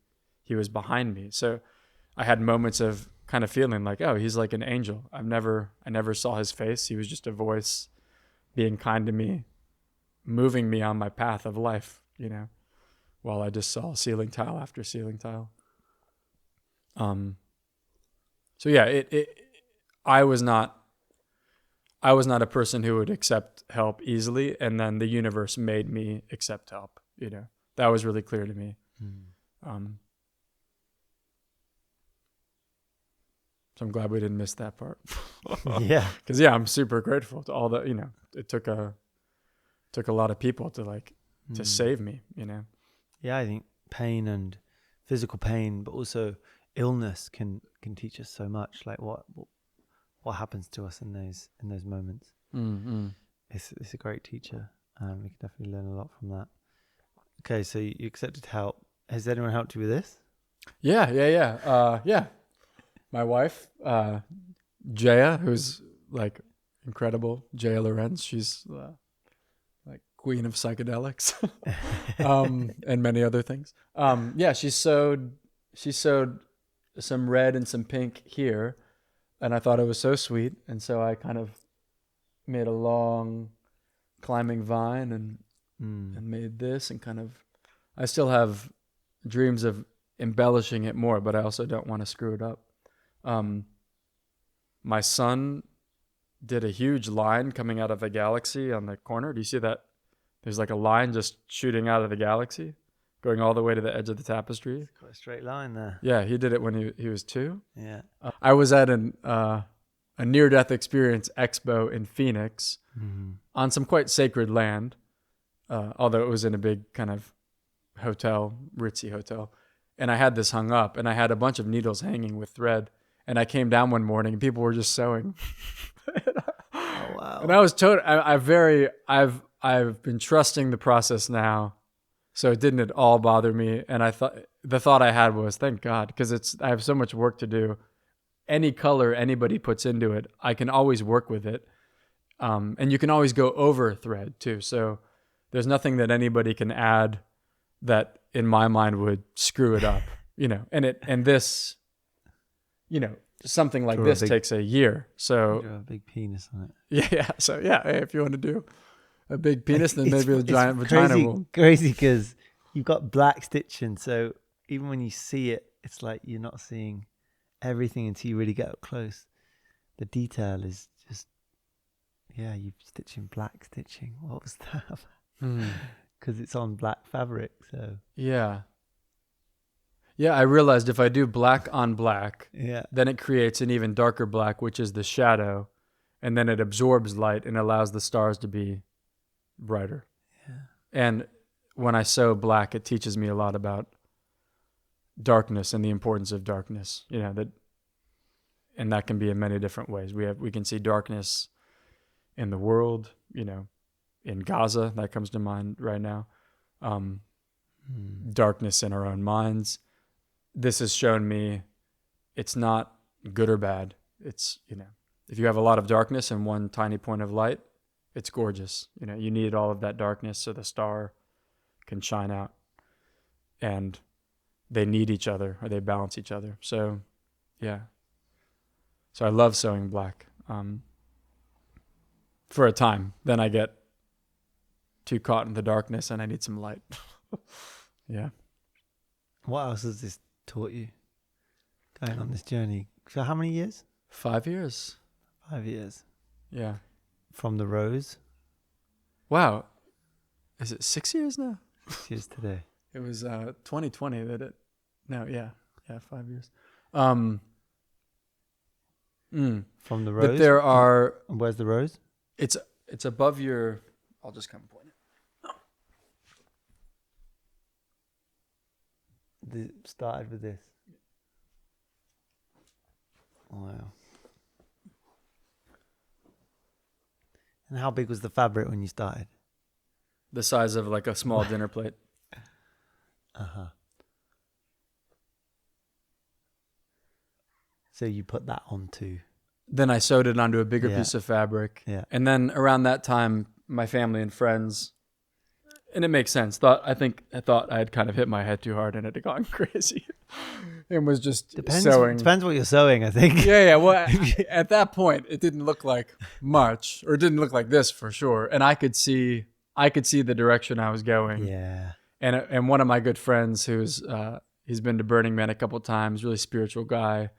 He was behind me, so I had moments of kind of feeling like, oh, he's like an angel. I never saw his face. He was just a voice being kind to me, moving me on my path of life, you know, while I just saw ceiling tile after ceiling tile. So yeah, I was not a person who would accept help easily, and then the universe made me accept help, you know. That was really clear to me. So I'm glad we didn't miss that part. Yeah. Because yeah, I'm super grateful to all the, you know, it took a lot of people to like to save me, you know. Yeah, I think pain and physical pain, but also illness can teach us so much. Like what happens to us in those moments. It's a great teacher. We can definitely learn a lot from that. Okay, so you accepted help. Has anyone helped you with this? Yeah. Yeah. My wife, Jaya, who's like incredible, Jaya Lorenz, she's like queen of psychedelics, and many other things. Yeah, she sewed some red and some pink here, and I thought it was so sweet, and so I kind of made a long climbing vine and made this, and kind of, I still have dreams of embellishing it more, but I also don't want to screw it up. My son did a huge line coming out of the galaxy on the corner. Do you see that? There's like a line just shooting out of the galaxy, going all the way to the edge of the tapestry. It's quite a straight line there. Yeah, he did it when he was 2. Yeah. I was at a near-death experience expo in Phoenix on some quite sacred land, although it was in a big kind of hotel, ritzy hotel. And I had this hung up, and I had a bunch of needles hanging with thread. And I came down one morning, and people were just sewing. Oh wow! And I was I've been trusting the process now, so it didn't at all bother me. And the thought I had was, thank God, because I have so much work to do. Any color anybody puts into it, I can always work with it, and you can always go over thread too. So there's nothing that anybody can add that, in my mind, would screw it up, you know. And this. You know, something like this takes a year. So draw a big penis on it. Yeah. So yeah, if you want to do a big penis, then maybe a giant vagina will. Crazy because you've got black stitching, so even when you see it, it's like you're not seeing everything until you really get up close. The detail is just, yeah, you're stitching black stitching. What was that? Because it's on black fabric, so yeah. Yeah, I realized if I do black on black, then it creates an even darker black, which is the shadow, and then it absorbs light and allows the stars to be brighter. Yeah. And when I sew black, it teaches me a lot about darkness and the importance of darkness, and that can be in many different ways. We can see darkness in the world, in Gaza, that comes to mind right now. Darkness in our own minds. This has shown me it's not good or bad. It's, if you have a lot of darkness and one tiny point of light, it's gorgeous. You need all of that darkness so the star can shine out. And they need each other, or they balance each other. So, yeah. So I love sewing black for a time. Then I get too caught in the darkness and I need some light. Yeah. What else has this taught you going on this journey? So how many years? 5 years. 5 years. Yeah. From the rose? Wow. Is it 6 years now? 6 years today. It was 2020 that it... No, yeah. Yeah, 5 years. From the rose? But there are... Where's the rose? It's above your... I'll just come point it. Started with this. Wow. And how big was the fabric when you started? The size of like a small dinner plate. Uh-huh. So you put that onto... Then I sewed it onto a bigger piece of fabric. Yeah. And then around that time, my family and friends, and it makes sense, thought I had kind of hit my head too hard and it had gone crazy. And was just sewing. Depends what you're sewing, I think. Yeah. Well, at that point, it didn't look like much, or it didn't look like this for sure. And I could see the direction I was going. Yeah. And one of my good friends he's been to Burning Man a couple of times, really spiritual guy,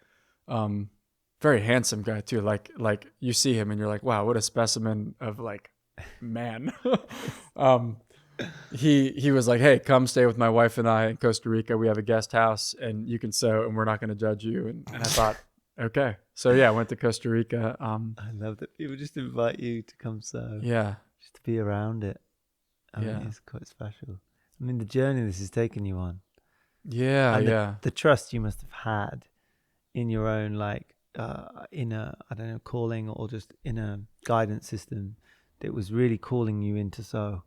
very handsome guy too. Like you see him and you're like, wow, what a specimen of like man. He was like, hey, come stay with my wife and I in Costa Rica. We have a guest house and you can sew and we're not going to judge you. And I thought, okay. So yeah, I went to Costa Rica. I love that people just invite you to come sew. Yeah. Just to be around it. I mean, it's quite special. I mean, the journey this has taken you on. Yeah, and the trust you must have had in your own, like, inner, I don't know, calling, or just inner guidance system that was really calling you into sew.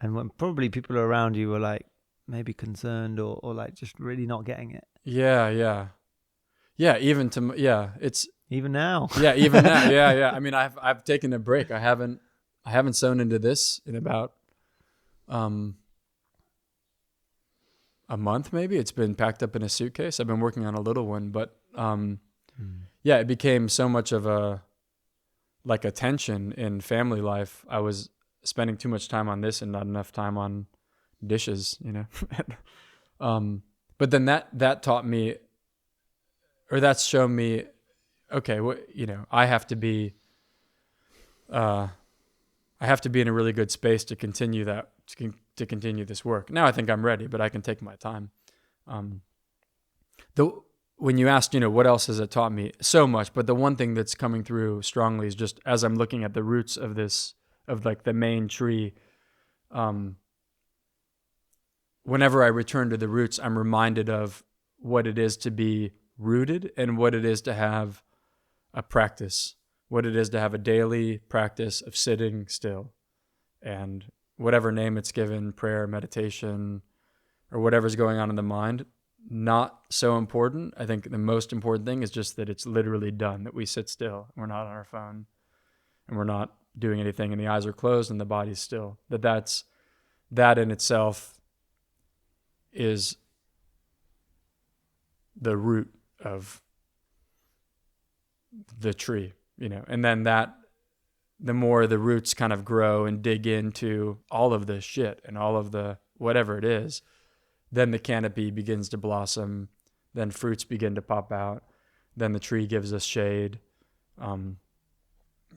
And when probably people around you were like maybe concerned or like just really not getting it. Yeah. It's even now. Yeah, even now. Yeah. I mean, I've taken a break. I haven't sewn into this in about a month maybe. It's been packed up in a suitcase. I've been working on a little one, but yeah, it became so much of a tension in family life. I was spending too much time on this and not enough time on dishes, but then that taught me, or that's shown me, okay, I have to be in a really good space to continue to continue this work. Now I think I'm ready, but I can take my time. When you asked, what else has it taught me? So much, but the one thing that's coming through strongly is just as I'm looking at the roots of this, of like the main tree, whenever I return to the roots, I'm reminded of what it is to be rooted and what it is to have a practice, what it is to have a daily practice of sitting still, and whatever name it's given, prayer, meditation, or whatever's going on in the mind, not so important. I think the most important thing is just that it's literally done, that we sit still, we're not on our phone, and we're not doing anything, and the eyes are closed and the body's still. That in itself is the root of the tree, and then the more the roots kind of grow and dig into all of the shit and all of the whatever it is, then the canopy begins to blossom, then fruits begin to pop out, then the tree gives us shade.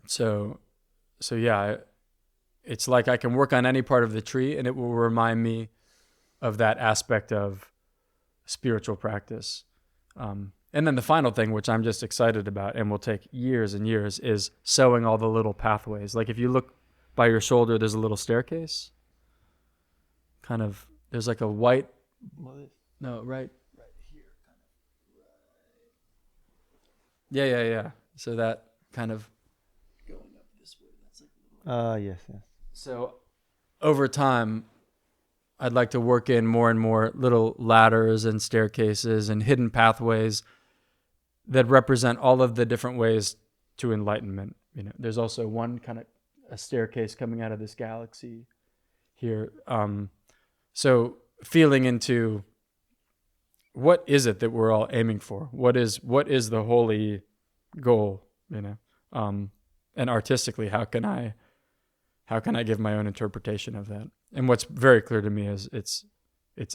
So yeah, it's like I can work on any part of the tree and it will remind me of that aspect of spiritual practice. And then the final thing, which I'm just excited about and will take years and years, is sewing all the little pathways. Like if you look by your shoulder, there's a little staircase. kind of, there's like a white, What is? no, right. Right here, kind Yeah. So that kind of, of going up this way. That's like. Yes. so over time, I'd like to work in more and more little ladders and staircases and hidden pathways that represent all of the different ways to enlightenment. You know, there's also one kind of a staircase coming out of this galaxy here. So feeling into what is it that we're all aiming for? What is the holy goal? You know, and artistically, how can I give my own interpretation of that? And what's very clear to me is it's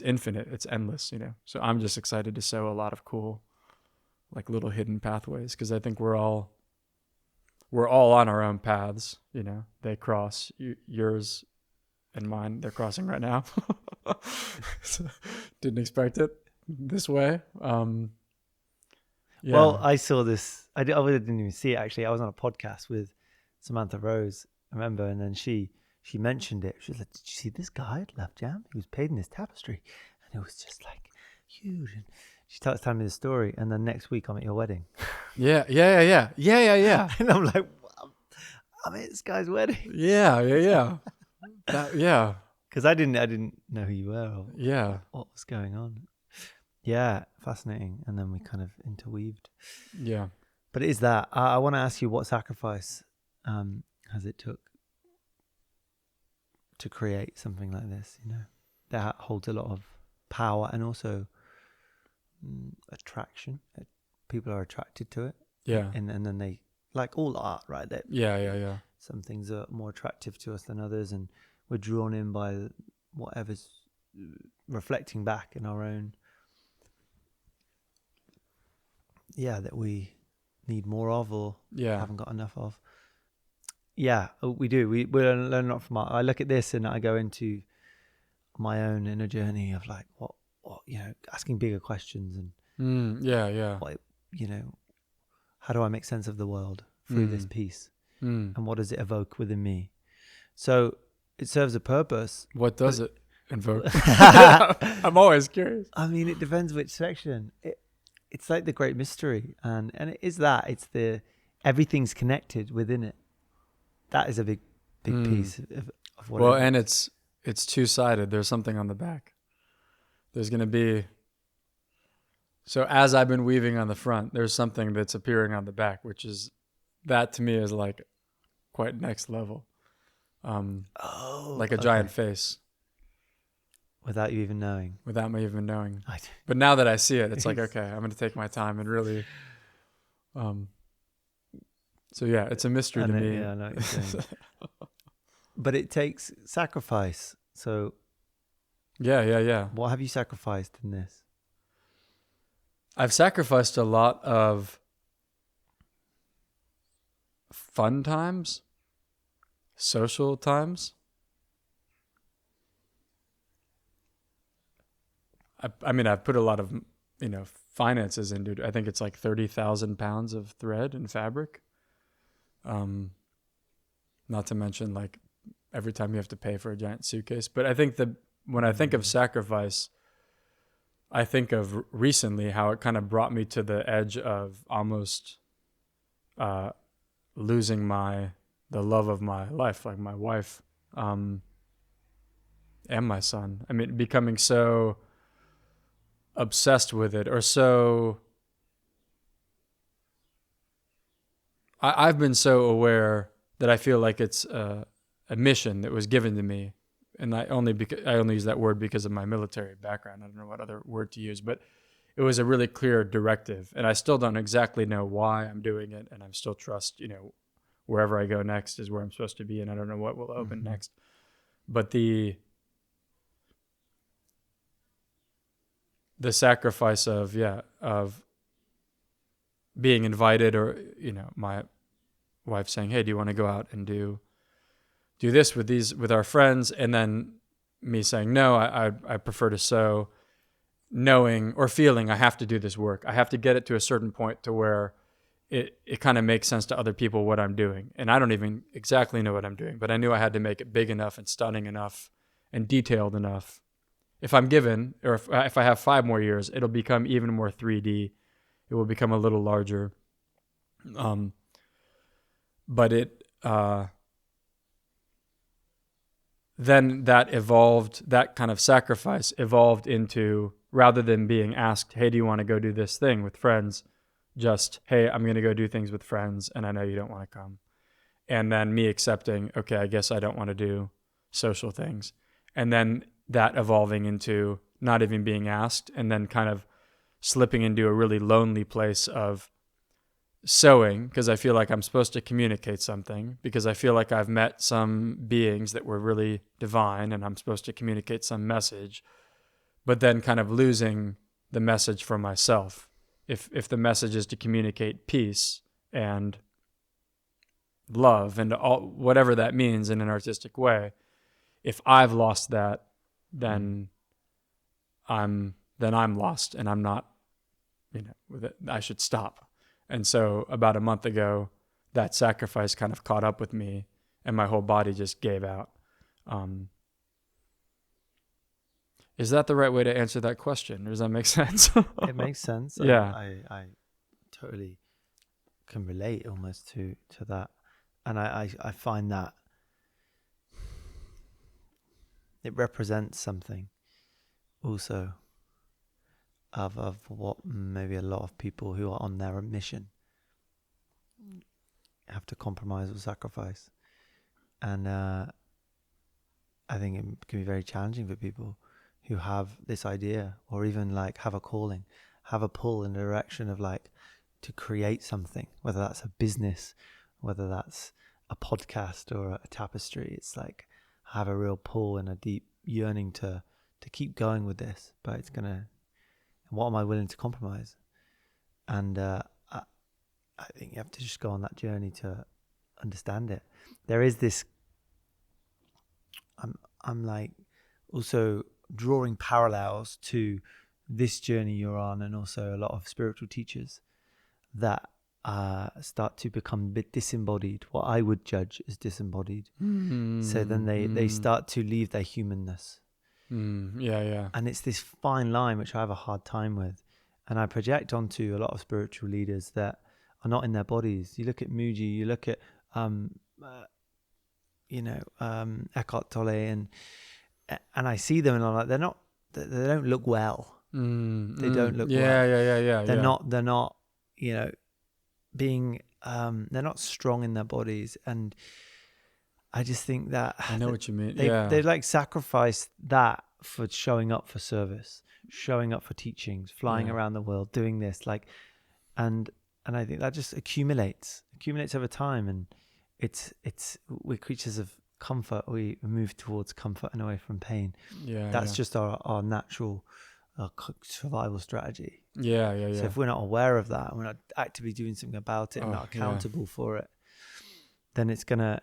infinite, it's endless. You know, so I'm just excited to sow a lot of cool, like little hidden pathways, because I think we're all on our own paths. You know, they cross yours and mine. They're crossing right now. So, didn't expect it this way. Yeah. Well, I saw this. I didn't even see it actually. I was on a podcast with Samantha Rose, I remember, and then she mentioned it. She was like, "Did you see this guy at Love Jam? He was painting this tapestry, and it was just like huge." And she starts telling me the story, and then next week I'm at your wedding. Yeah. And I'm like, wow, I'm at this guy's wedding. Yeah. Because I didn't know who you were or Yeah. what was going on. Yeah, fascinating. And then we kind of interweaved. Yeah. But it is that. I want to ask you what sacrifice has it took to create something like this, you know, that holds a lot of power and also attraction. People are attracted to it. Yeah. And then they, like all art, right? That Yeah. some things are more attractive to us than others, and we're drawn in by whatever's reflecting back in our own, that we need more of or haven't got enough of. Yeah, we do. We learn a lot from art. I look at this and I go into my own inner journey of like, what you know, asking bigger questions and what, you know, how do I make sense of the world through this piece, and what does it evoke within me? So it serves a purpose. What does it invoke? I'm always curious. I mean, it depends which section. It's like the great mystery, and it is that. It's everything's connected within it. That is a big piece of what. Well, and it's two-sided. There's something on the back. There's going to be. So as I've been weaving on the front, there's something that's appearing on the back, which is, that to me is like quite next level. Like a giant face. Without you even knowing. Without me even knowing. But now that I see it, it's like, okay, I'm going to take my time and really. So yeah, it's a mystery to me. Yeah, I know what you're saying. But it takes sacrifice. So. Yeah. What have you sacrificed in this? I've sacrificed a lot of fun times, social times. I mean, I've put a lot of, you know, finances into it. I think it's like 30,000 pounds of thread and fabric. Not to mention like every time you have to pay for a giant suitcase. But I think that when I think of sacrifice, I think of recently how it kind of brought me to the edge of almost losing the love of my life, like my wife and my son. I mean, becoming so obsessed with it, or so I've been so aware that I feel like it's a mission that was given to me. And I only use that word because of my military background. I don't know what other word to use, but it was a really clear directive. And I still don't exactly know why I'm doing it. And I still trust, you know, wherever I go next is where I'm supposed to be. And I don't know what will open next. But the sacrifice of being invited, or, you know, my wife saying, hey, do you want to go out and do this with our friends? And then me saying, no, I prefer to sew, knowing or feeling I have to do this work. I have to get it to a certain point to where it kind of makes sense to other people what I'm doing. And I don't even exactly know what I'm doing, but I knew I had to make it big enough and stunning enough and detailed enough if I'm given, or if I have 5 more years, it'll become even more 3D. It will become a little larger. But it, then that kind of sacrifice evolved into, rather than being asked, hey, do you want to go do this thing with friends? Just, hey, I'm going to go do things with friends, and I know you don't want to come. And then me accepting, okay, I guess I don't want to do social things. And then that evolving into not even being asked, and then kind of slipping into a really lonely place of sewing, because I feel like I'm supposed to communicate something, because I feel like I've met some beings that were really divine and I'm supposed to communicate some message, but then kind of losing the message for myself. If the message is to communicate peace and love and all, whatever that means in an artistic way, if I've lost that, then I'm lost, and I'm not, with it, I should stop. And so about a month ago, that sacrifice kind of caught up with me, and my whole body just gave out. Is that the right way to answer that question? Or does that make sense? It makes sense. Yeah. I totally can relate almost to that. And I find that it represents something also of what maybe a lot of people who are on their mission have to compromise or sacrifice. And I think it can be very challenging for people who have this idea, or even like have a calling, have a pull in the direction of like to create something, whether that's a business, whether that's a podcast or a tapestry. It's like I have a real pull and a deep yearning to keep going with this, but it's gonna, what am I willing to compromise? And I think you have to just go on that journey to understand it. There is this, I'm like also drawing parallels to this journey you're on, and also a lot of spiritual teachers that start to become a bit disembodied, what I would judge as disembodied. So then they start to leave their humanness. Yeah. And it's this fine line which I have a hard time with, and I project onto a lot of spiritual leaders that are not in their bodies. You look at Muji, you look at Eckhart Tolle, and I see them and I'm like, they don't look well. They don't look well. Yeah. They're not, being they're not strong in their bodies. And I just think that I know what you mean. They like sacrifice that for showing up for service, showing up for teachings, flying around the world, doing this, like, and I think that just accumulates over time. And we're creatures of comfort. We move towards comfort and away from pain. That's just our natural survival strategy. Yeah. So if we're not aware of that, we're not actively doing something about it, and not accountable for it, then it's gonna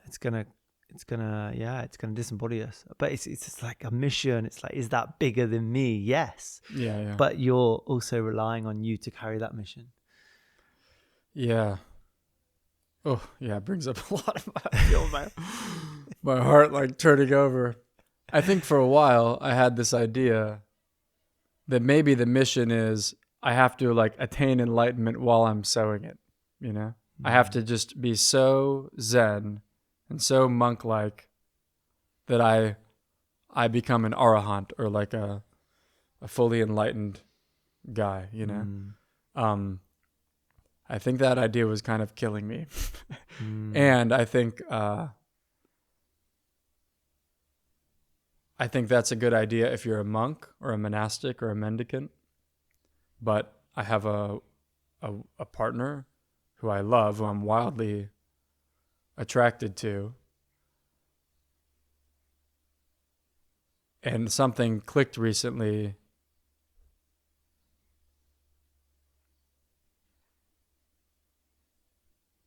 disembody us. But it's just like a mission. It's like, is that bigger than me? Yes. Yeah. But you're also relying on you to carry that mission. Yeah. Oh, yeah. It brings up a lot of I feel my heart like turning over. I think for a while I had this idea that maybe the mission is I have to like attain enlightenment while I'm sewing it. I have to just be so zen and so monk-like that I become an arahant, or like a fully enlightened guy. I think that idea was kind of killing me. And I think that's a good idea if you're a monk or a monastic or a mendicant. But I have a partner who I love, who I'm wildly attracted to. And something clicked recently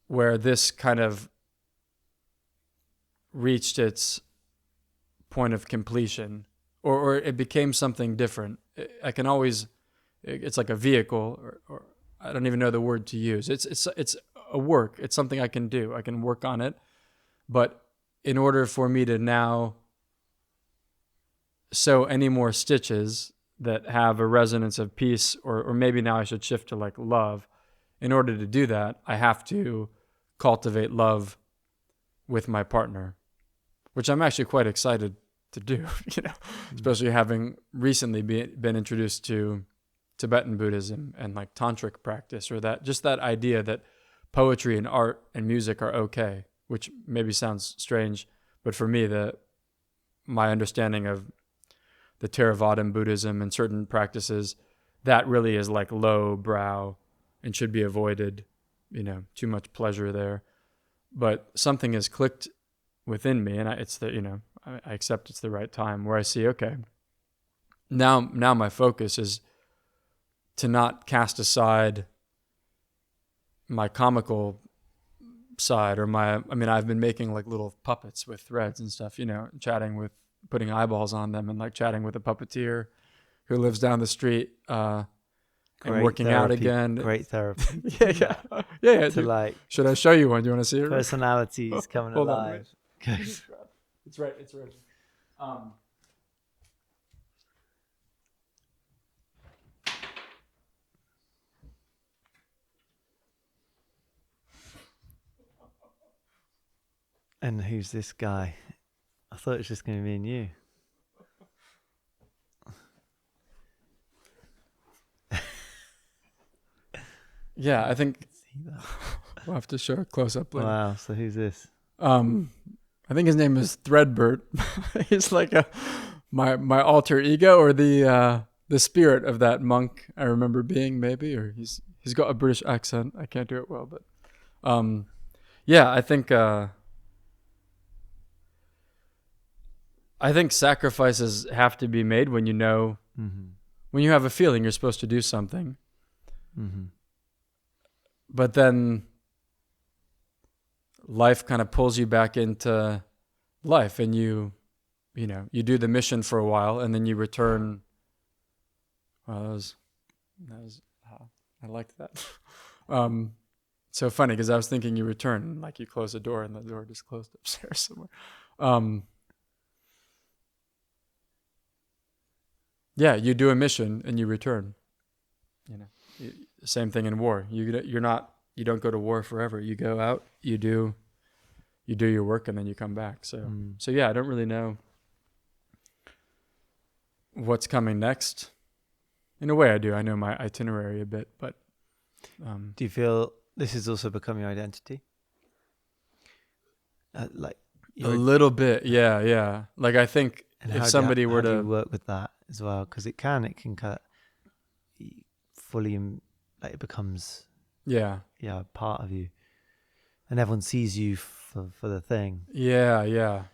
where this kind of reached its point of completion, or it became something different. I can always, it's like a vehicle, or I don't even know the word to use. It's a work. It's something I can do. I can work on it. But in order for me to now sew any more stitches that have a resonance of peace, or maybe now I should shift to like love. In order to do that, I have to cultivate love with my partner, which I'm actually quite excited to do, especially having recently been introduced to Tibetan Buddhism and like tantric practice, or that idea that poetry and art and music are okay, which maybe sounds strange, but for me, my understanding of the Theravadan Buddhism and certain practices, that really is like low brow and should be avoided, too much pleasure there. But something has clicked within me, and I accept it's the right time, where I see, okay, now my focus is to not cast aside my comical side, or I've been making like little puppets with threads and stuff, putting eyeballs on them, and like chatting with a puppeteer who lives down the street, and working therapy, out again. Great therapy. Yeah. Should I show you one? Do you want to see it? Personalities coming alive. Okay. It's right. And who's this guy? I thought it was just going to be me and you. Yeah, I think we'll have to show a close-up later. Wow, so who's this? I think his name is Threadbert. He's like my alter ego, or the spirit of that monk I remember being, maybe, or he's got a British accent. I can't do it well, but I think sacrifices have to be made when when you have a feeling you're supposed to do something. Mm-hmm. But then life kind of pulls you back into life, and you do the mission for a while, and then you return. Well, that was I liked that. So funny, because I was thinking you return, like you close the door and the door just closed upstairs somewhere. Yeah, you do a mission and you return. Same thing in war. You don't go to war forever. You go out, you do your work, and then you come back. So yeah, I don't really know what's coming next. In a way, I do. I know my itinerary a bit, but do you feel this is also becoming your identity? Like a little bit, yeah. Like I think if somebody were to work with that as well, because it can cut fully, like it becomes part of you, and everyone sees you for the thing. Yeah.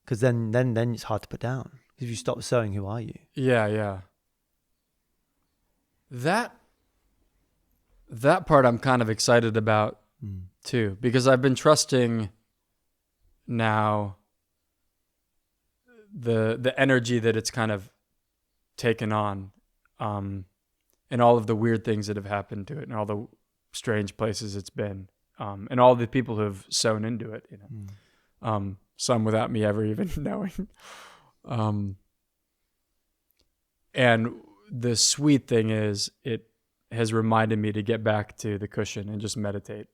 Because then it's hard to put down. If you stop sewing, who are you? Yeah. That part I'm kind of excited about too, because I've been trusting now the energy that it's kind of taken on, and all of the weird things that have happened to it, and all the strange places it's been, and all the people who have sewn into it, some without me ever even knowing. And the sweet thing is, it has reminded me to get back to the cushion and just meditate,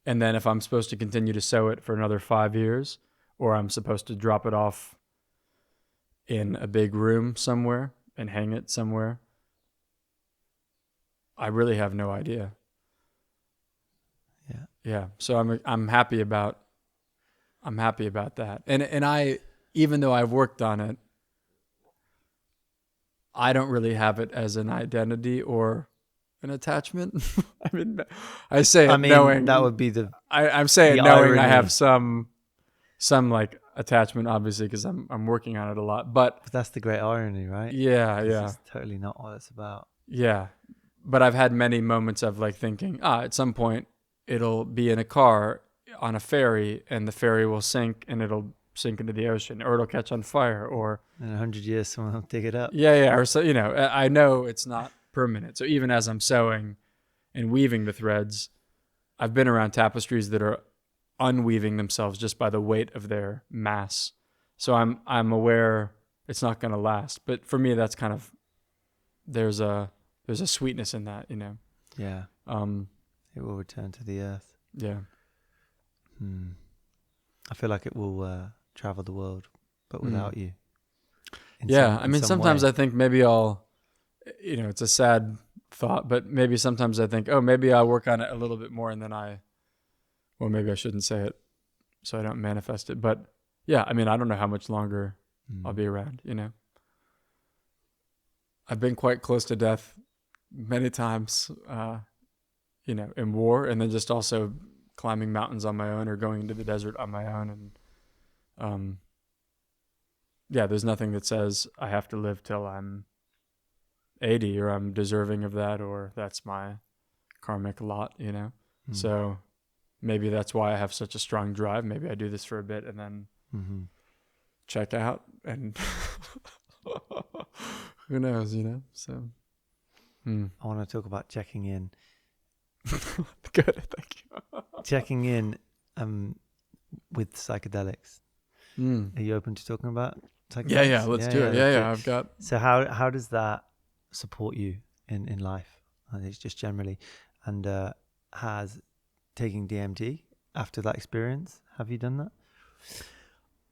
and then if I'm supposed to continue to sew it for another 5 years, or I'm supposed to drop it off in a big room somewhere and hang it somewhere, I really have no idea. Yeah. So I'm happy about that. And I, even though I've worked on it, I don't really have it as an identity or an attachment. I say it knowing that would be I'm saying knowing irony. I have some like attachment, obviously, because I'm working on it a lot. But that's the great irony, right? Yeah. It's totally not what it's about. Yeah, but I've had many moments of like thinking, at some point it'll be in a car on a ferry, and the ferry will sink, and it'll sink into the ocean, or it'll catch on fire, or in 100 years someone will dig it up. Yeah, or so, I know it's not permanent. So even as I'm sewing and weaving the threads, I've been around tapestries that are unweaving themselves just by the weight of their mass. So I'm aware it's not going to last. But for me, that's kind of, there's a sweetness in that, you know. Yeah. It will return to the earth. Yeah. I feel like it will travel the world, but without you. Yeah. I mean, sometimes way. I think maybe I'll, you know, it's a sad thought, but maybe sometimes I think, oh, maybe I'll work on it a little bit more, and then well, maybe I shouldn't say it so I don't manifest it. But yeah, I mean, I don't know how much longer I'll be around, you know. I've been quite close to death many times, you know, in war, and then just also climbing mountains on my own or going into the desert on my own. And yeah, there's nothing that says I have to live till I'm 80 or I'm deserving of that or that's my karmic lot, you know. So maybe that's why I have such a strong drive. Maybe I do this for a bit and then check out, and who knows, you know. So I want to talk about checking in. Good, thank you. Checking in with psychedelics. Are you open to talking about psychedelics? Yeah, let's do it. Yeah, I've got. So how does that support you in life? I think it's just generally, and has taking DMT after that experience, have you done that?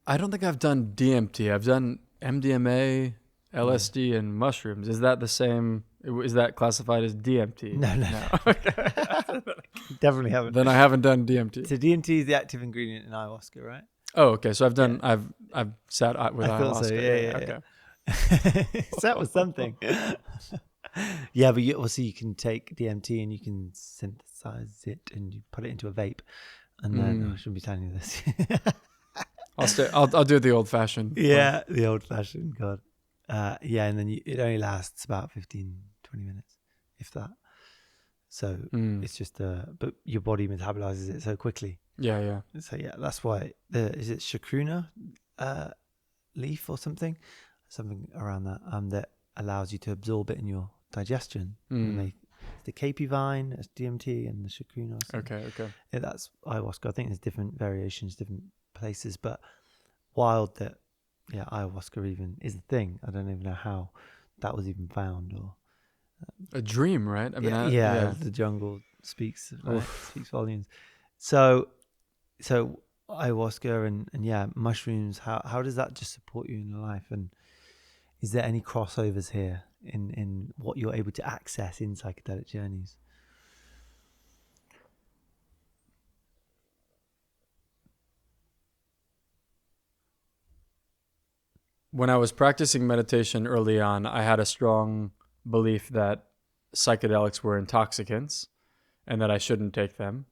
I don't think I've done DMT. I've done MDMA, LSD, and mushrooms. Is that the same? Is that classified as DMT? No. Okay. Definitely haven't. Then I haven't done DMT. So DMT is the active ingredient in ayahuasca, right? Oh, okay. So I've done. I've sat with I ayahuasca. thought so. Yeah. Okay. So that was something. Yeah, but you can take DMT and you can synthesize it and you put it into a vape, and then I shouldn't be telling you this. I'll do it the old-fashioned. Yeah, the old-fashioned. God. Yeah, and then it only lasts about 15, 20 minutes, if that. So it's just but your body metabolizes it so quickly. Yeah. So yeah, that's why is it chacruna leaf or something around that that allows you to absorb it in your digestion. The Cape vine, that's DMT, and the chacruna. Okay. Yeah, that's ayahuasca. I think there's different variations, different places, but wild that ayahuasca even is a thing. I don't even know how that was even found, or a dream, right? I mean, the jungle speaks volumes. So ayahuasca and mushrooms, how does that just support you in your life, and is there any crossovers here in what you're able to access in psychedelic journeys? When I was practicing meditation early on, I had a strong belief that psychedelics were intoxicants and that I shouldn't take them.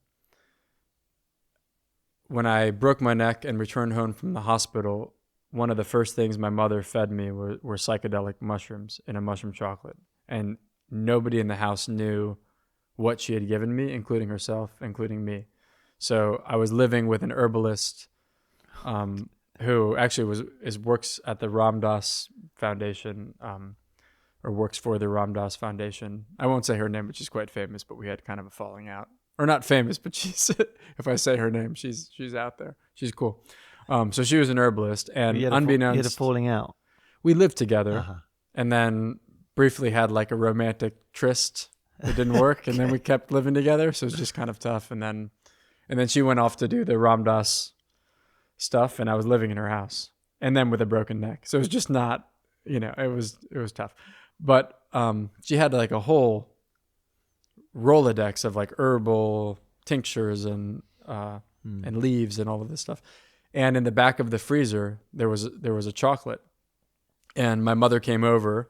When I broke my neck and returned home from the hospital, one of the first things my mother fed me were psychedelic mushrooms in a mushroom chocolate. And nobody in the house knew what she had given me, including herself, including me. So I was living with an herbalist who actually works at the Ram Dass Foundation, or works for the Ram Dass Foundation. I won't say her name, but she's quite famous, but we had kind of a falling out. Or not famous, but she's, if I say her name, she's out there. She's cool. So she was an herbalist, and unbeknownst, you had a falling out. We lived together, and then briefly had like a romantic tryst. It didn't work, and then we kept living together, so it was just kind of tough. And then she went off to do the Ram Dass stuff, and I was living in her house, and then with a broken neck. So it was just not, it was tough. But she had like a whole Rolodex of like herbal tinctures and leaves and all of this stuff. And in the back of the freezer, there was a chocolate. And my mother came over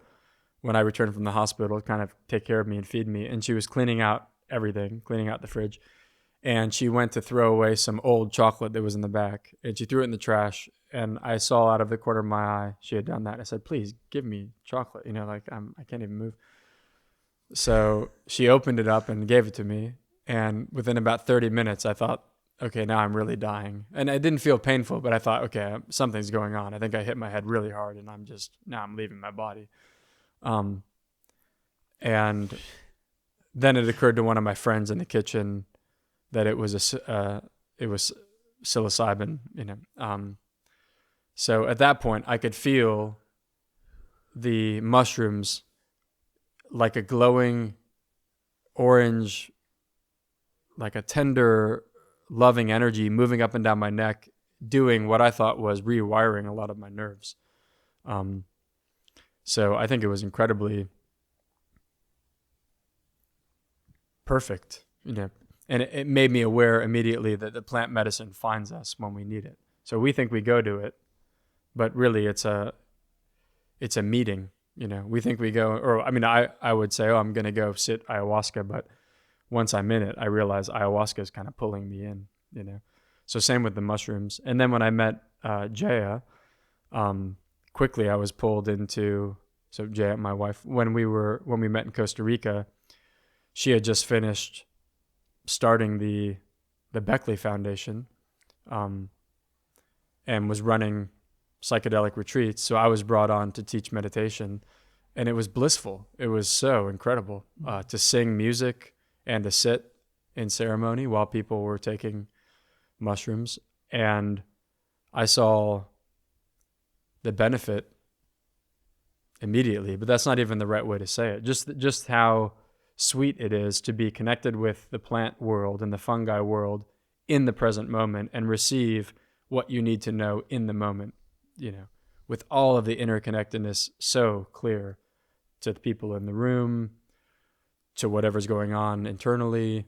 when I returned from the hospital to kind of take care of me and feed me. And she was cleaning out everything, cleaning out the fridge. And she went to throw away some old chocolate that was in the back. And she threw it in the trash. And I saw out of the corner of my eye she had done that. I said, please give me chocolate. I can't even move. So she opened it up and gave it to me. And within about 30 minutes, I thought, okay, now I'm really dying. And it didn't feel painful, but I thought, okay, something's going on. I think I hit my head really hard, and now I'm leaving my body. And then it occurred to one of my friends in the kitchen that it was psilocybin, so at that point I could feel the mushrooms like a glowing orange, like a tender, loving energy moving up and down my neck, doing what I thought was rewiring a lot of my nerves. So I think it was incredibly perfect, and it made me aware immediately that the plant medicine finds us when we need it. So we think we go to it, but really it's a meeting. We think we go, or I would say, oh, I'm going to go sit ayahuasca, but once I'm in it, I realize ayahuasca is kind of pulling me in, So same with the mushrooms. And then when I met Jaya, quickly I was pulled into, so Jaya, my wife, when we met in Costa Rica, she had just finished starting the Beckley Foundation, and was running psychedelic retreats. So I was brought on to teach meditation, and it was blissful. It was so incredible to sing music and to sit in ceremony while people were taking mushrooms. And I saw the benefit immediately, but that's not even the right way to say it. Just how sweet it is to be connected with the plant world and the fungi world in the present moment and receive what you need to know in the moment, with all of the interconnectedness so clear to the people in the room, to whatever's going on internally.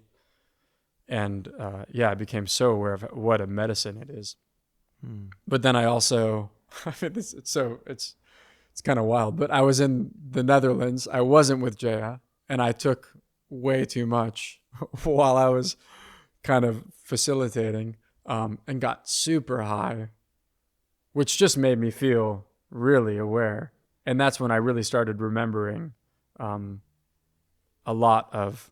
And I became so aware of what a medicine it is. But then I also, it's kind of wild, but I was in the Netherlands. I wasn't with Jaya, and I took way too much while I was kind of facilitating, and got super high, which just made me feel really aware. And that's when I really started remembering a lot of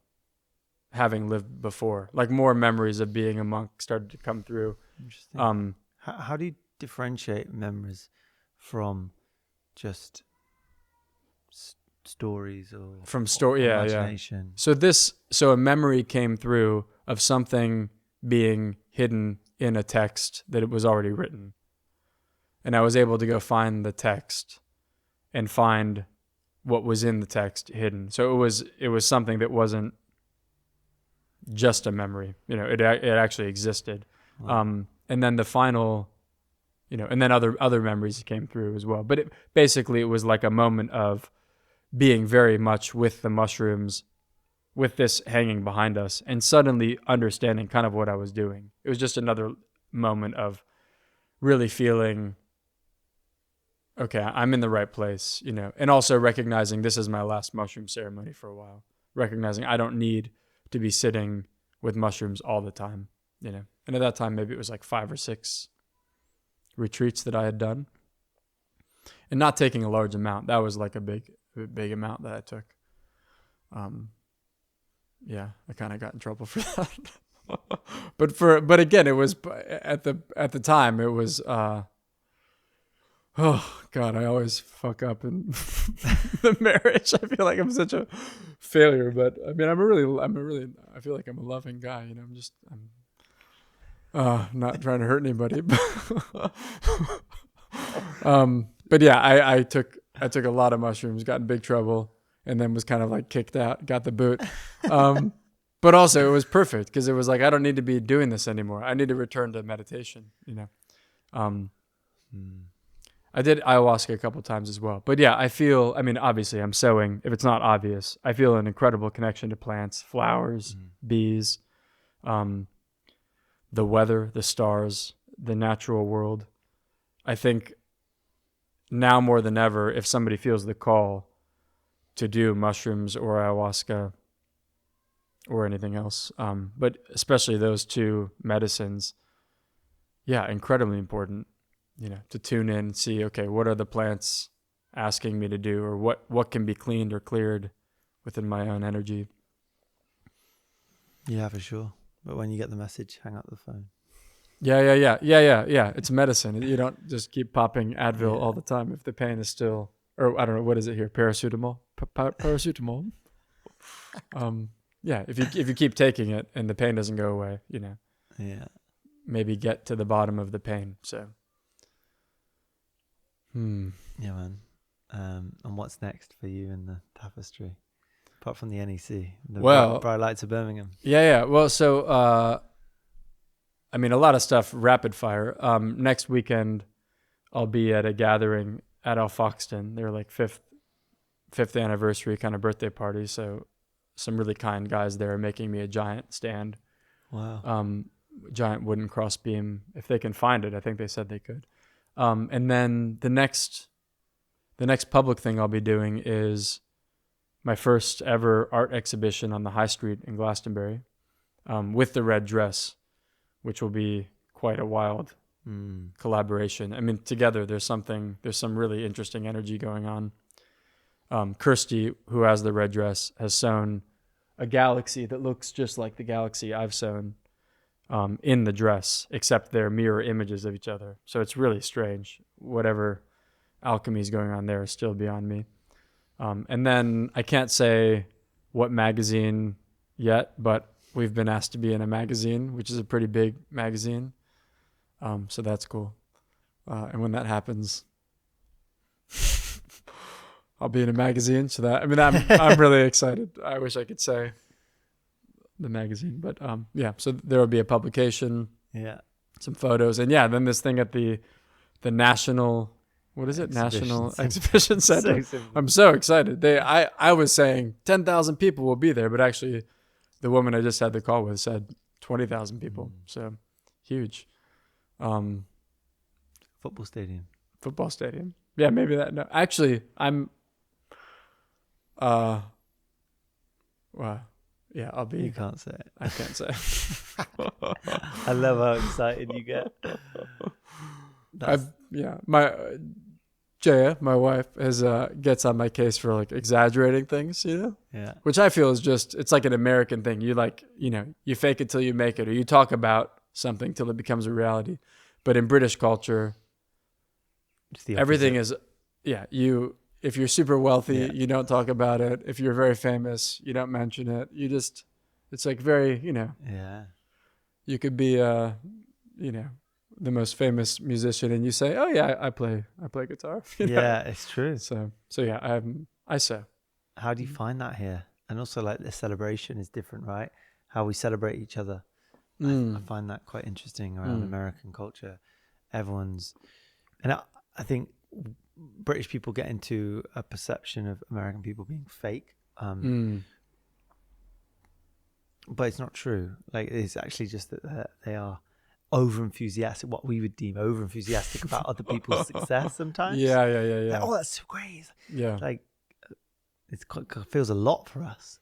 having lived before, like more memories of being a monk started to come through. Interesting. How do you differentiate memories from just stories or from story? Yeah, imagination? Yeah. So a memory came through of something being hidden in a text that it was already written, and I was able to go find the text and find what was in the text hidden. So it was something that wasn't just a memory. It actually existed. Wow. And then the final, and then other memories came through as well. But it was like a moment of being very much with the mushrooms, with this hanging behind us, and suddenly understanding kind of what I was doing. It was just another moment of really feeling, okay, I'm in the right place, and also recognizing this is my last mushroom ceremony for a while, recognizing I don't need to be sitting with mushrooms all the time, And at that time, maybe it was like 5 or 6 retreats that I had done, and not taking a large amount. That was like a big amount that I took. I kind of got in trouble for that. but again, it was at the time, it was, oh God, I always fuck up in the marriage. I feel like I'm such a failure, but I mean, I feel like I'm a loving guy, I'm not trying to hurt anybody. But yeah, I took a lot of mushrooms, got in big trouble, and then was kind of like kicked out, got the boot. But also it was perfect because it was like, I don't need to be doing this anymore. I need to return to meditation, I did ayahuasca a couple times as well. But yeah, obviously I'm sewing. If it's not obvious, I feel an incredible connection to plants, flowers, bees, the weather, the stars, the natural world. I think now more than ever, if somebody feels the call to do mushrooms or ayahuasca or anything else, but especially those 2 medicines, incredibly important, to tune in and see, okay, what are the plants asking me to do, or what can be cleaned or cleared within my own energy. Yeah, for sure. But when you get the message, hang up the phone. Yeah. It's medicine. You don't just keep popping Advil all the time if the pain is still, or I don't know, what is it here? Paracetamol? Paracetamol. If you keep taking it and the pain doesn't go away, Yeah. maybe get to the bottom of the pain. So, Yeah, man. And what's next for you in the tapestry, apart from the NEC, the bright lights of Birmingham? Yeah. Well, so I mean, a lot of stuff rapid fire. Next weekend, I'll be at a gathering at Alfoxton. They're like fifth anniversary kind of birthday party. So some really kind guys there are making me a giant stand. Wow. Giant wooden crossbeam. If they can find it, I think they said they could. And then the next public thing I'll be doing is my first ever art exhibition on the High Street in Glastonbury, with the red dress, which will be quite a wild collaboration. I mean, together there's some really interesting energy going on. Kirsty, who has the red dress, has sewn a galaxy that looks just like the galaxy I've sewn in the dress, except they're mirror images of each other. So it's really strange. Whatever alchemy is going on there is still beyond me. And then I can't say what magazine yet, but we've been asked to be in a magazine, which is a pretty big magazine. So that's cool. And when that happens, I'll be in a magazine. So that, I mean, I'm really excited. I wish I could say the magazine, but yeah. So there will be a publication. Yeah. Some photos, and yeah, then this thing at the National. What is it? National Exhibition Center. I'm so excited. I was saying 10,000 people will be there, but actually the woman I just had the call with said 20,000 people. So huge. Football stadium. Yeah, maybe that. No, actually, I'm. Well, yeah, I'll be. You can't say it. I can't say. I love how excited you get. Jaya, my wife, gets on my case for like exaggerating things, Yeah. Which I feel is it's like an American thing. You you fake it till you make it, or you talk about something till it becomes a reality. But in British culture, everything is, if you're super wealthy, you don't talk about it. If you're very famous, you don't mention it. It's like very, Yeah. You could be, the most famous musician, and you say, "Oh yeah, I play guitar." Yeah, it's true. So yeah, I sew. How do you find that here? And also, like, the celebration is different, right? How we celebrate each other. I find that quite interesting around American culture. And I think British people get into a perception of American people being fake, but it's not true. Like, it's actually just that they are over-enthusiastic, what we would deem over-enthusiastic about other people's success sometimes. Yeah. Like, oh, that's so great. Yeah. Like, it feels a lot for us.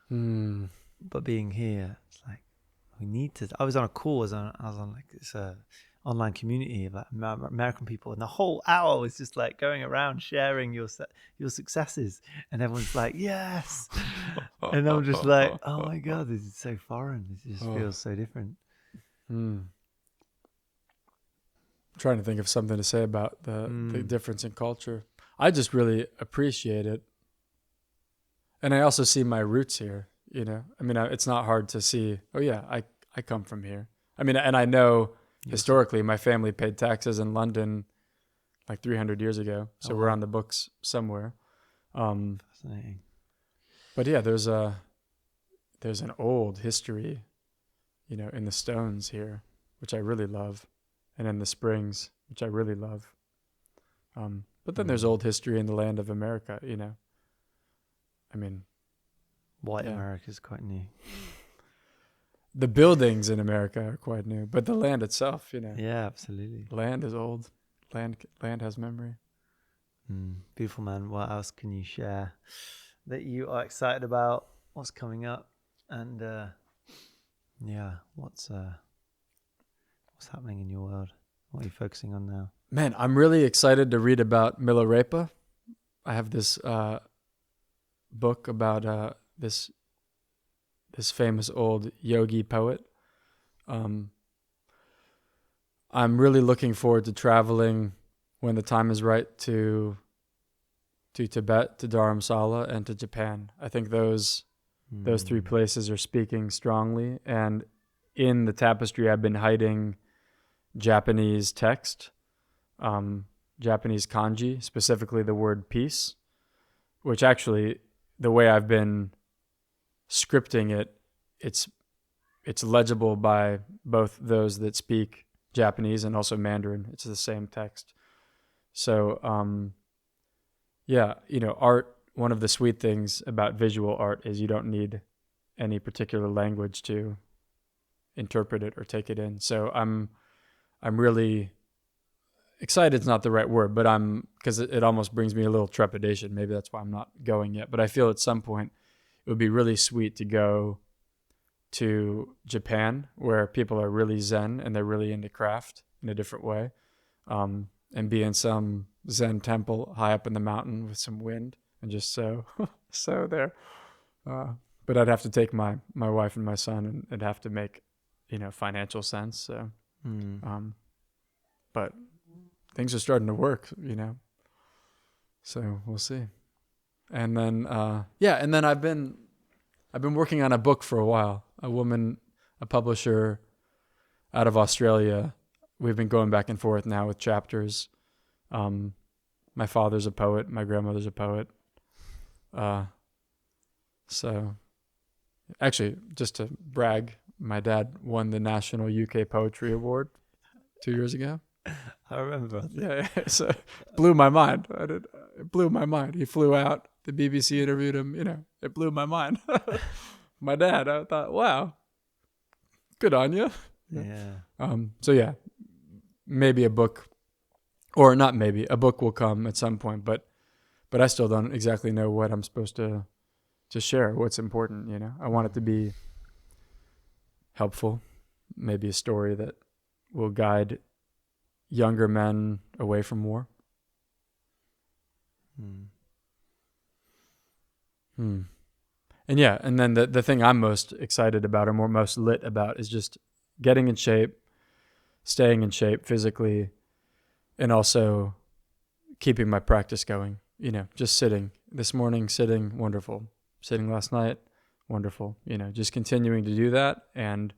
But being here, it's like, we need to. I was on a call. I was on like this online community of like American people, and the whole hour was just like going around sharing your successes, and everyone's like, yes, and I'm just like, oh my god, this is so foreign. This just feels so different. Trying to think of something to say about the difference in culture. I just really appreciate it, and I also see my roots here. I mean, it's not hard to see. Oh yeah, I come from here. I mean, and I know historically my family paid taxes in London like 300 years ago, so we're on the books somewhere. Fascinating. But yeah, there's an old history, in the Stones here, which I really love, and in the Springs, which I really love. But then there's old history in the land of America, I mean, white America's quite new. The buildings in America are quite new, but the land itself, Yeah, absolutely. Land is old. Land has memory. Beautiful, man. What else can you share that you are excited about? What's coming up? And what's happening in your world? What are you focusing on now? Man, I'm really excited to read about Milarepa. I have this book about this famous old yogi poet. I'm really looking forward to traveling when the time is right to Tibet, to Dharamsala, and to Japan. I think those three places are speaking strongly. And in the tapestry, I've been hiding Japanese text, Japanese kanji, specifically the word peace, which actually, the way I've been scripting it, it's legible by both those that speak Japanese and also Mandarin. It's the same text. So, art, one of the sweet things about visual art is you don't need any particular language to interpret it or take it in. So I'm really excited. It's not the right word, but because it almost brings me a little trepidation. Maybe that's why I'm not going yet. But I feel at some point it would be really sweet to go to Japan, where people are really Zen and they're really into craft in a different way, and be in some Zen temple high up in the mountain with some wind and just so there. But I'd have to take my wife and my son, and it'd have to make, financial sense. So, but things are starting to work, so we'll see. And then, and then I've been working on a book for a while. A publisher out of Australia. We've been going back and forth now with chapters. My father's a poet. My grandmother's a poet. So actually, just to brag, my dad won the National UK Poetry Award 2 years ago. I remember. Yeah. So it blew my mind. It blew my mind. He flew out. The BBC interviewed him. It blew my mind. My dad, I thought, wow, good on you. Yeah. So yeah, maybe a book, or not maybe, a book will come at some point, but I still don't exactly know what I'm supposed to share, what's important, I want it to be helpful, maybe a story that will guide younger men away from war. And then the thing I'm most excited about, or most lit about, is just getting in shape, staying in shape physically, and also keeping my practice going. Just sitting. This morning, sitting, wonderful. Sitting last night, wonderful. Just continuing to do that and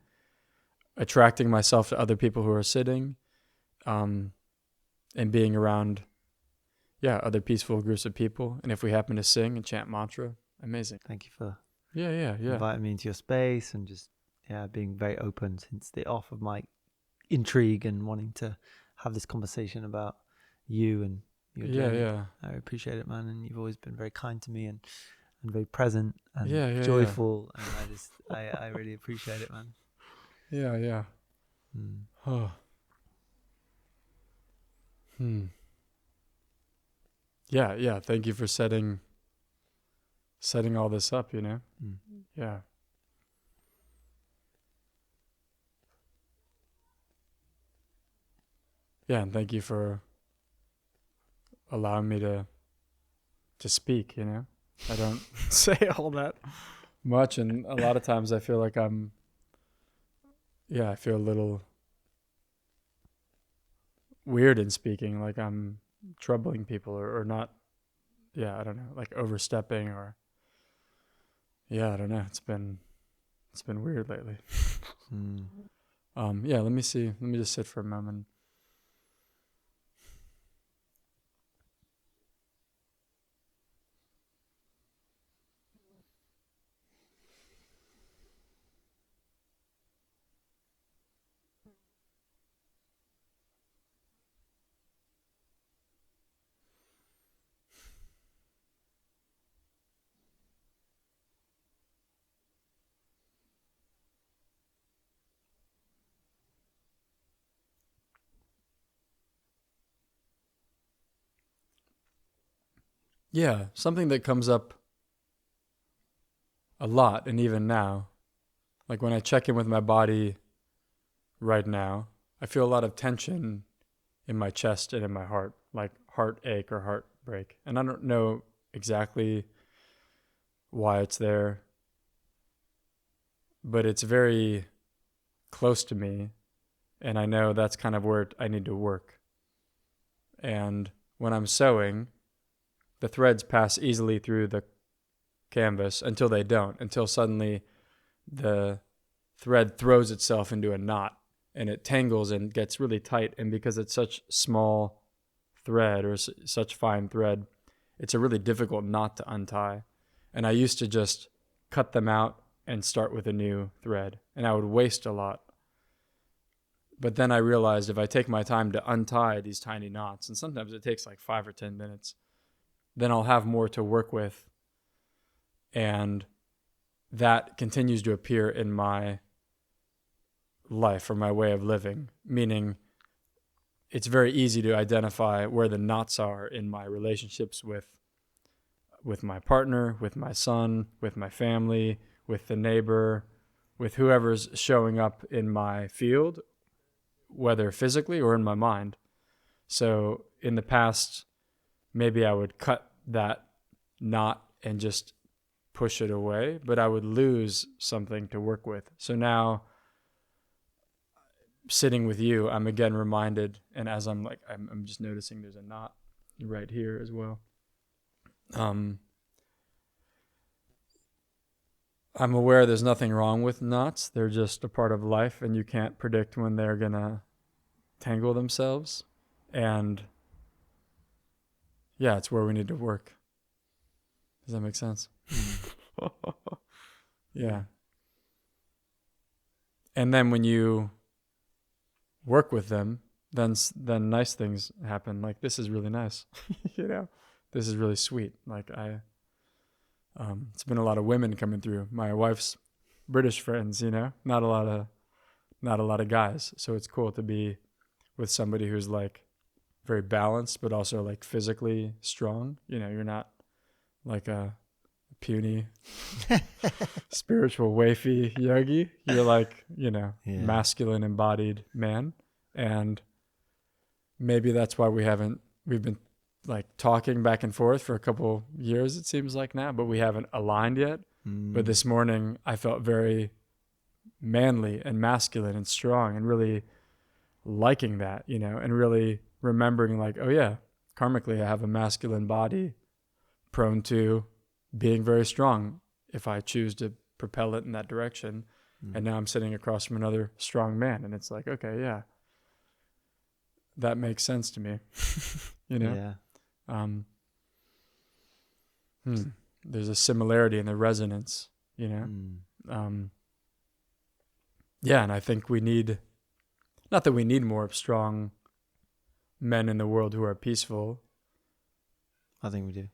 attracting myself to other people who are sitting, and being around, other peaceful groups of people. And if we happen to sing and chant mantra, amazing. Thank you for yeah inviting me into your space and just being very open since the off of my intrigue and wanting to have this conversation about you and your journey. I appreciate it, man, and you've always been very kind to me and very present and joyful, and I really appreciate it, man. Thank you for setting all this up, and thank you for allowing me to speak. I don't say all that much, and a lot of times I feel like I feel a little weird in speaking, like I'm troubling people or not. I don't know, like overstepping, or I don't know. It's been weird lately. Let me see. Let me just sit for a moment. Yeah, something that comes up a lot, and even now, like when I check in with my body right now, I feel a lot of tension in my chest and in my heart, like heartache or heartbreak. And I don't know exactly why it's there, but it's very close to me, and I know that's kind of where I need to work. And when I'm sewing, the threads pass easily through the canvas until they don't, until suddenly the thread throws itself into a knot and it tangles and gets really tight. And because it's such small thread or such fine thread, it's a really difficult knot to untie. And I used to just cut them out and start with a new thread, and I would waste a lot. But then I realized if I take my time to untie these tiny knots, and sometimes it takes like 5 or 10 minutes, then I'll have more to work with. And that continues to appear in my life or my way of living, meaning it's very easy to identify where the knots are in my relationships with my partner, with my son, with my family, with the neighbor, with whoever's showing up in my field, whether physically or in my mind. So in the past, maybe I would cut that knot and just push it away, but I would lose something to work with. So now, sitting with you, I'm again reminded, and as I'm just noticing there's a knot right here as well. I'm aware there's nothing wrong with knots. They're just a part of life, and you can't predict when they're gonna tangle themselves. And yeah, it's where we need to work. Does that make sense? Yeah. And then when you work with them, then nice things happen. Like, this is really nice. This is really sweet. Like, it's been a lot of women coming through. My wife's British friends, not a lot of guys. So it's cool to be with somebody who's like very balanced, but also like physically strong. You're not like a puny spiritual wafy yogi. You're like, masculine embodied man. And maybe that's why we've been like talking back and forth for a couple years, it seems like now, but we haven't aligned yet. But this morning I felt very manly and masculine and strong, and really liking that, and really remembering like, oh yeah, karmically I have a masculine body prone to being very strong if I choose to propel it in that direction. And now I'm sitting across from another strong man, and it's like, okay, yeah, that makes sense to me. Yeah. There's a similarity in the resonance, Yeah, and I think we need, not that we need more strong men in the world who are peaceful. I think we do.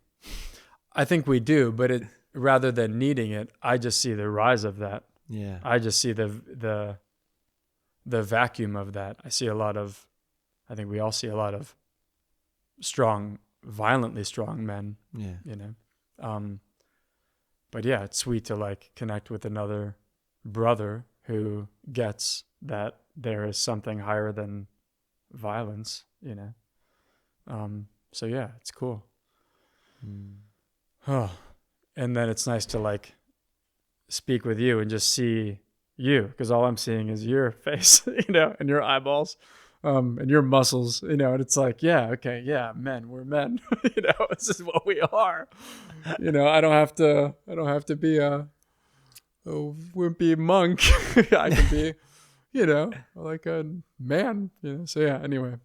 I think we do, but rather than needing it, I just see the rise of that. Yeah. I just see the vacuum of that. I think we all see a lot of strong, violently strong men. Yeah. But yeah, it's sweet to like connect with another brother who gets that there is something higher than violence, so yeah, it's cool. And then it's nice to like speak with you and just see you, because all I'm seeing is your face, and your eyeballs, and your muscles, and it's like, yeah, okay, yeah, we're men, this is what we are. I don't have to be a wimpy monk. I can be, like a man, so yeah, anyway,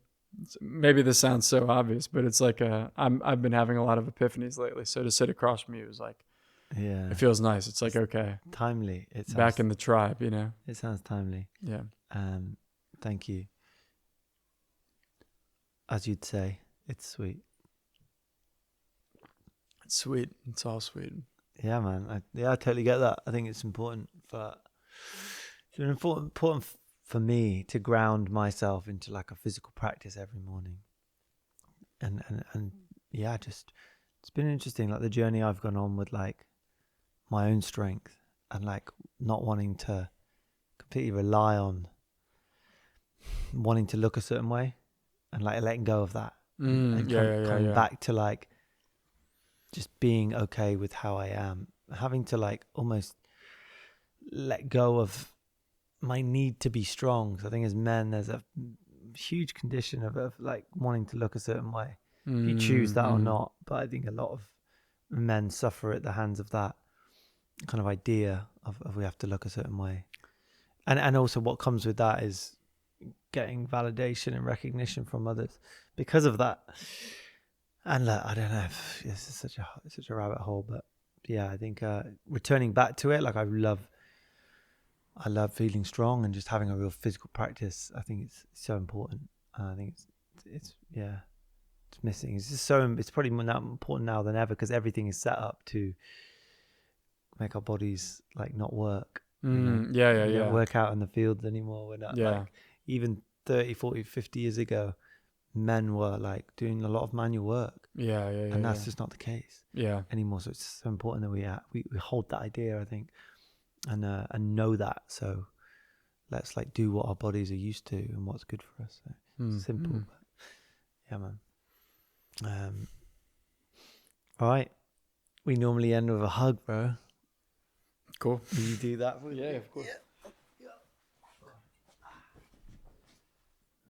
maybe this sounds so obvious, but it's like I've been having a lot of epiphanies lately. So to sit across from you is like, yeah, it feels nice. It's like, okay, timely. It's back in the tribe, It sounds timely. Yeah. Thank you. As you'd say, it's sweet. It's sweet. It's all sweet. Yeah, man. I totally get that. I think it's important for me to ground myself into like a physical practice every morning. And yeah, just, it's been interesting, like the journey I've gone on with like my own strength, and like not wanting to completely rely on wanting to look a certain way, and like letting go of that, and coming back to like just being okay with how I am, having to like almost let go of my need to be strong. So I think as men, there's a huge condition of like wanting to look a certain way. If you choose that or not, but I think a lot of men suffer at the hands of that kind of idea of we have to look a certain way, and also what comes with that is getting validation and recognition from others because of that. And I don't know if this is such a rabbit hole, but yeah, I think returning back to it, like I love feeling strong and just having a real physical practice. I think it's so important. I think it's missing. It's just it's probably more important now than ever because everything is set up to make our bodies like not work. We don't work out in the fields anymore. We're not like even 30, 40, 50 years ago, men were like doing a lot of manual work. And that's just not the case anymore. So it's so important that we hold that idea, I think, and know that. So let's like do what our bodies are used to and what's good for us. So simple. But yeah, man. All right. We normally end with a hug, bro. Cool. Will you do that? Yeah, of course. Yeah.